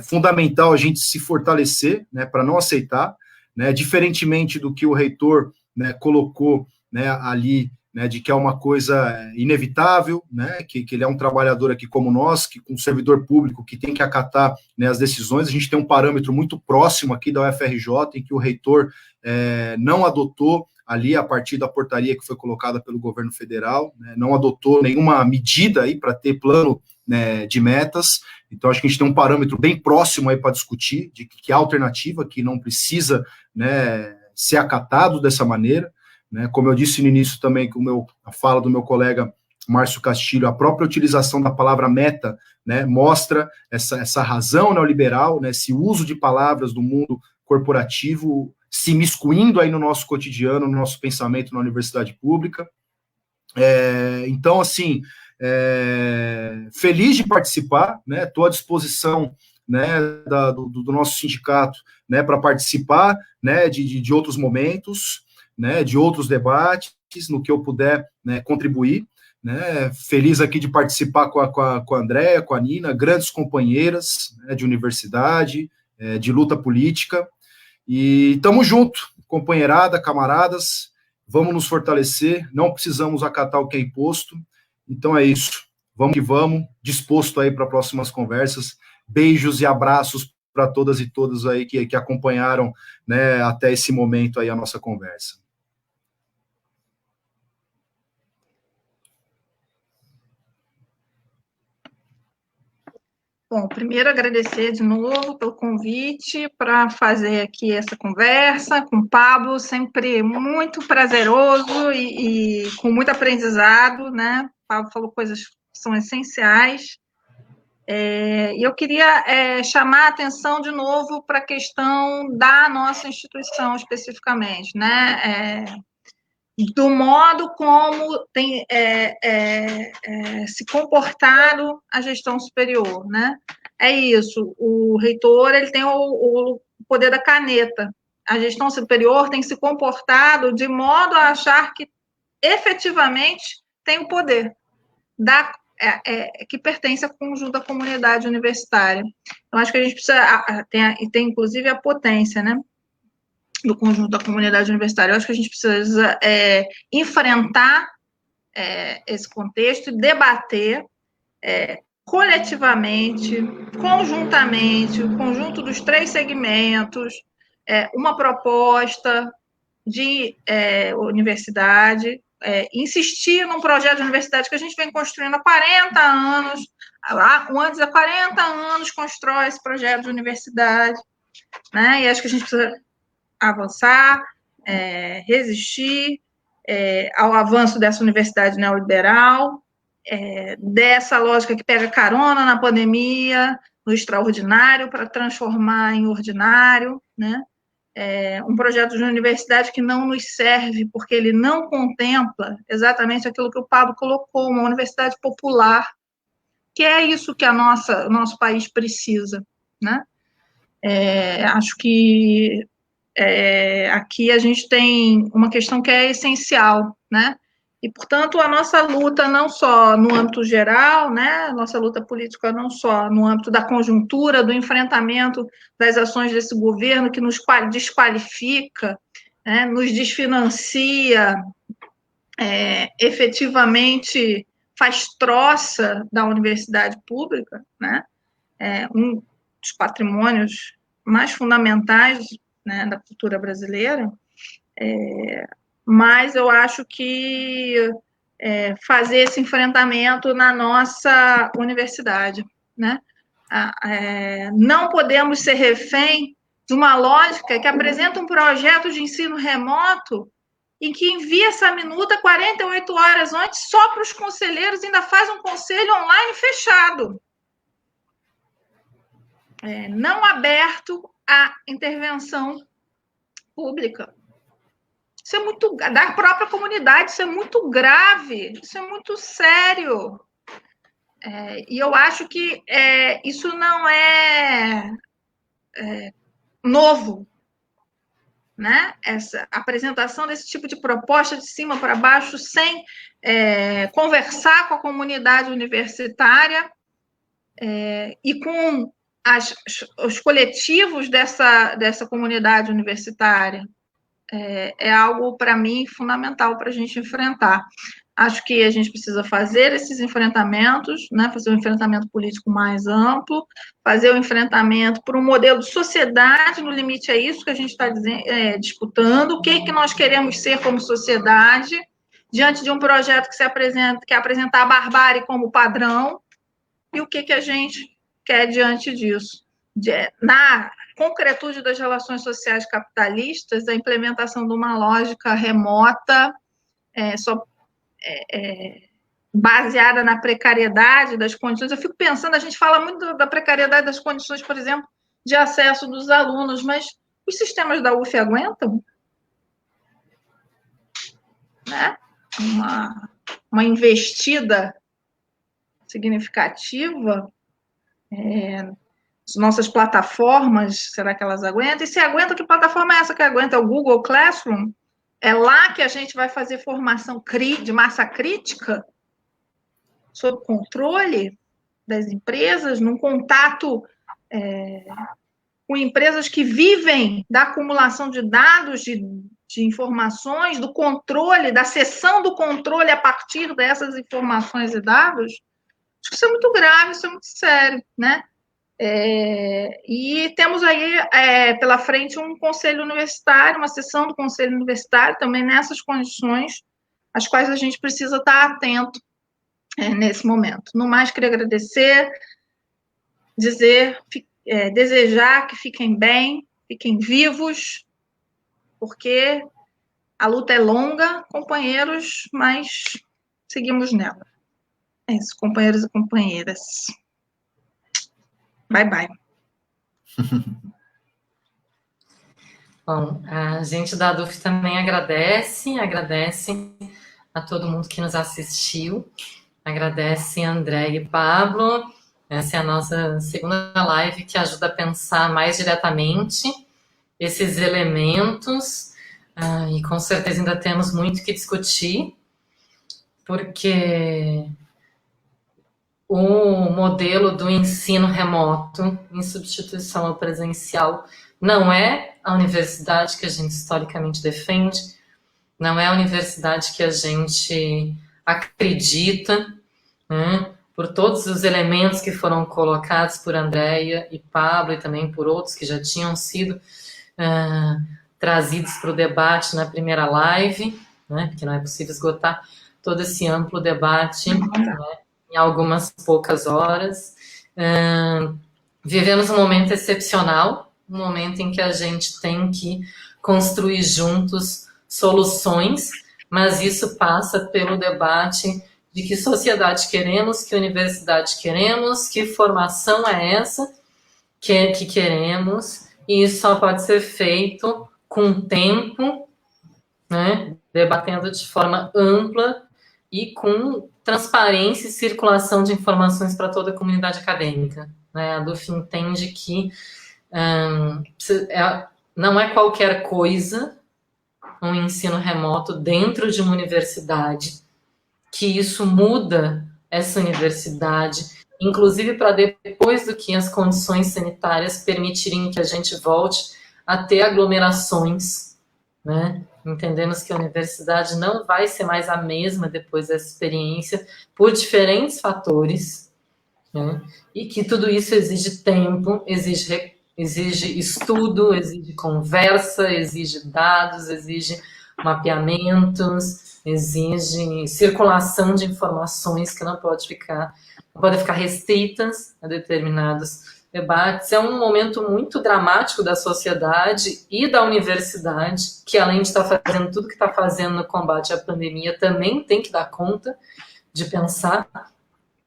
S2: fundamental a gente se fortalecer, né, para não aceitar, né, diferentemente do que o reitor, né, colocou, né, ali, né, de que é uma coisa inevitável, né, que ele é um trabalhador aqui como nós, que com um servidor público que tem que acatar, né, as decisões. A gente tem um parâmetro muito próximo aqui da UFRJ, em que o reitor não adotou ali, a partir da portaria que foi colocada pelo governo federal, né, não adotou nenhuma medida aí para ter plano, né, de metas. Então, acho que a gente tem um parâmetro bem próximo aí para discutir, de que a alternativa, que não precisa, né, ser acatado dessa maneira, né, como eu disse no início também, com a fala do meu colega Márcio Castilho, a própria utilização da palavra meta, né, mostra essa razão neoliberal, né, esse uso de palavras do mundo corporativo se imiscuindo aí no nosso cotidiano, no nosso pensamento na universidade pública. Então, assim, feliz de participar, né, estou à disposição, né, do nosso sindicato, né, para participar, né, de outros momentos, né, de outros debates, no que eu puder, né, contribuir, né, feliz aqui de participar com a Andréia, com a Nina, grandes companheiras, né, de universidade, de luta política, e estamos junto, companheirada, camaradas, vamos nos fortalecer, não precisamos acatar o que é imposto. Então é isso, vamos que vamos, disposto aí para próximas conversas. Beijos e abraços para todas e todos aí que acompanharam, né, até esse momento aí a nossa conversa.
S3: Bom, primeiro agradecer de novo pelo convite para fazer aqui essa conversa com o Pablo, sempre muito prazeroso e com muito aprendizado, né? O Pablo falou coisas que são essenciais. E eu queria chamar a atenção de novo para a questão da nossa instituição especificamente, né? Do modo como tem se comportado a gestão superior, né? É isso, o reitor ele tem o poder da caneta, a gestão superior tem se comportado de modo a achar que efetivamente tem o poder que pertence ao conjunto da comunidade universitária. Então, acho que a gente precisa, tem inclusive a potência, né? Do conjunto da comunidade universitária. Eu acho que a gente precisa enfrentar esse contexto e debater coletivamente, conjuntamente, o conjunto dos 3 segmentos, uma proposta de universidade, insistir num projeto de universidade que a gente vem construindo há 40 anos, antes há 40 anos constrói esse projeto de universidade, né? E acho que a gente precisa avançar, resistir ao avanço dessa universidade neoliberal, dessa lógica que pega carona na pandemia, no extraordinário, para transformar em ordinário, né? Um projeto de universidade que não nos serve, porque ele não contempla exatamente aquilo que o Pablo colocou, uma universidade popular, que é isso que o nosso país precisa, né? Acho que aqui a gente tem uma questão que é essencial, né? E, portanto, a nossa luta não só no âmbito geral, né? A nossa luta política não só no âmbito da conjuntura, do enfrentamento das ações desse governo que nos desqualifica, né? Nos desfinancia, efetivamente faz troça da universidade pública, né? Um dos patrimônios mais fundamentais, né, da cultura brasileira, mas eu acho que fazer esse enfrentamento na nossa universidade, né? Não podemos ser refém de uma lógica que apresenta um projeto de ensino remoto em que envia essa minuta 48 horas antes só para os conselheiros, ainda faz um conselho online fechado. Não aberto à intervenção pública. Isso é muito, da própria comunidade, isso é muito grave, isso é muito sério. E eu acho que isso não é novo, né? Essa apresentação desse tipo de proposta de cima para baixo, sem conversar com a comunidade universitária e com os coletivos dessa comunidade universitária. É algo, para mim, fundamental para a gente enfrentar. Acho que a gente precisa fazer esses enfrentamentos, né? Fazer um enfrentamento político mais amplo, fazer o enfrentamento por um modelo de sociedade, no limite é isso que a gente está disputando, o que nós queremos ser como sociedade, diante de um projeto que quer apresentar a barbárie como padrão, e o que a gente quer diante disso. Na concretude das relações sociais capitalistas, a implementação de uma lógica remota, baseada na precariedade das condições. Eu fico pensando, a gente fala muito da precariedade das condições, por exemplo, de acesso dos alunos, mas os sistemas da UF aguentam? Né? Uma investida significativa as nossas plataformas, será que elas aguentam? E se aguenta, que plataforma é essa que aguenta? É o Google Classroom? É lá que a gente vai fazer formação de massa crítica, sob controle das empresas, num contato com empresas que vivem da acumulação de dados, de informações, do controle, da cessão do controle a partir dessas informações e dados? Acho que isso é muito grave, isso é muito sério, né? E temos aí pela frente um conselho universitário, uma sessão do conselho universitário, também nessas condições, às quais a gente precisa estar atento nesse momento. No mais, queria agradecer, desejar que fiquem bem, fiquem vivos, porque a luta é longa, companheiros, mas seguimos nela. É isso, companheiros e companheiras. Bye, bye.
S1: Bom, a gente da DUF também agradece a todo mundo que nos assistiu, agradece André e Pablo. Essa é a nossa segunda live que ajuda a pensar mais diretamente esses elementos, e com certeza ainda temos muito que discutir, porque o modelo do ensino remoto em substituição ao presencial não é a universidade que a gente historicamente defende, não é a universidade que a gente acredita, né? Por todos os elementos que foram colocados por Andréia e Pablo e também por outros que já tinham sido trazidos para o debate na primeira live, né? Porque não é possível esgotar todo esse amplo debate, né? Em algumas poucas horas. Vivemos um momento excepcional, um momento em que a gente tem que construir juntos soluções, mas isso passa pelo debate de que sociedade queremos, que universidade queremos, que formação é essa que queremos, e isso só pode ser feito com tempo, né, debatendo de forma ampla e com transparência e circulação de informações para toda a comunidade acadêmica. Né? A DUF entende que não é qualquer coisa um ensino remoto dentro de uma universidade, que isso muda essa universidade, inclusive para depois do que as condições sanitárias permitirem que a gente volte a ter aglomerações, né? Entendemos que a universidade não vai ser mais a mesma depois dessa experiência, por diferentes fatores, né? E que tudo isso exige tempo, exige estudo, exige conversa, exige dados, exige mapeamentos, exige circulação de informações que não podem ficar restritas a determinados debates. É um momento muito dramático da sociedade e da universidade, que além de estar fazendo tudo que está fazendo no combate à pandemia, também tem que dar conta de pensar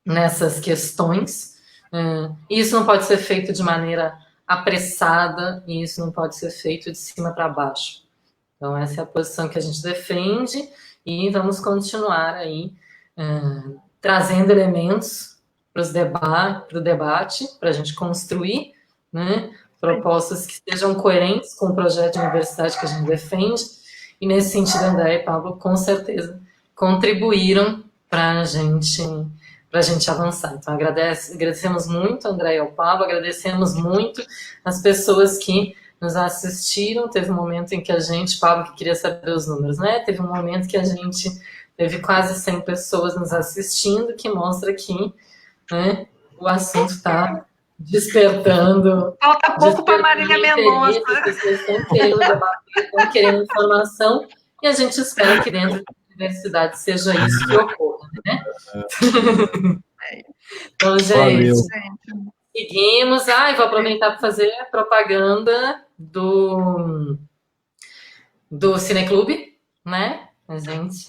S1: nessas questões. E isso não pode ser feito de maneira apressada, e isso não pode ser feito de cima para baixo. Então, essa é a posição que a gente defende, e vamos continuar aí trazendo elementos para o debate, para a gente construir, né, propostas que sejam coerentes com o projeto de universidade que a gente defende, e nesse sentido, André e Pablo, com certeza, contribuíram para a gente avançar. Então, agradecemos muito, André e ao Pablo, agradecemos muito as pessoas que nos assistiram. Teve um momento em que a gente, Pablo, que queria saber os números, né? Teve um momento que a gente teve quase 100 pessoas nos assistindo, que mostra que, né, o assunto está despertando.
S3: Falta pouco para Marília Mendonça.
S1: As pessoas estão querendo debater, estão querendo informação, e a gente espera que dentro da universidade seja isso que ocorra, né? Então, gente, seguimos. Vou aproveitar para fazer a propaganda do Cineclube, né? A gente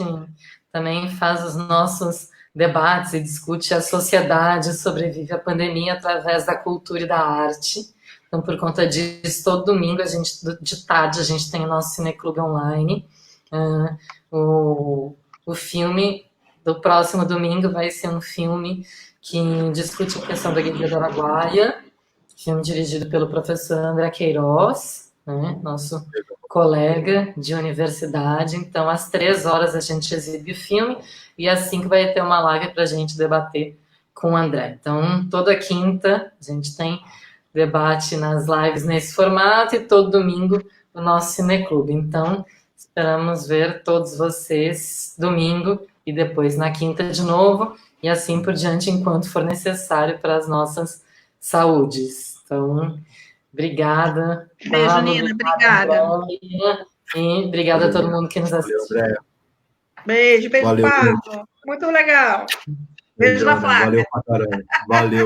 S1: também faz os nossos debates e discute a sociedade sobrevive à pandemia através da cultura e da arte. Então, por conta disso, todo domingo, de tarde, a gente tem o nosso Cineclube online. O filme do próximo domingo vai ser um filme que discute a questão da Guerrilha do Araguaia, filme dirigido pelo professor André Queiroz, né, nosso colega de universidade. Então, às 3h a gente exibe o filme, e às 5 vai ter uma live para a gente debater com o André. Então, toda quinta a gente tem debate nas lives nesse formato, e todo domingo o nosso Cineclube. Então, esperamos ver todos vocês domingo, e depois na quinta de novo, e assim por diante, enquanto for necessário para as nossas saúdes. Então, obrigada.
S3: Beijo,
S1: Pablo,
S3: Nina. Obrigada.
S1: E obrigada a todo mundo que nos assistiu.
S3: Beijo,
S2: Valeu,
S3: Pablo. Muito legal. Beijo na Flávia.
S2: Valeu pra caramba. Valeu.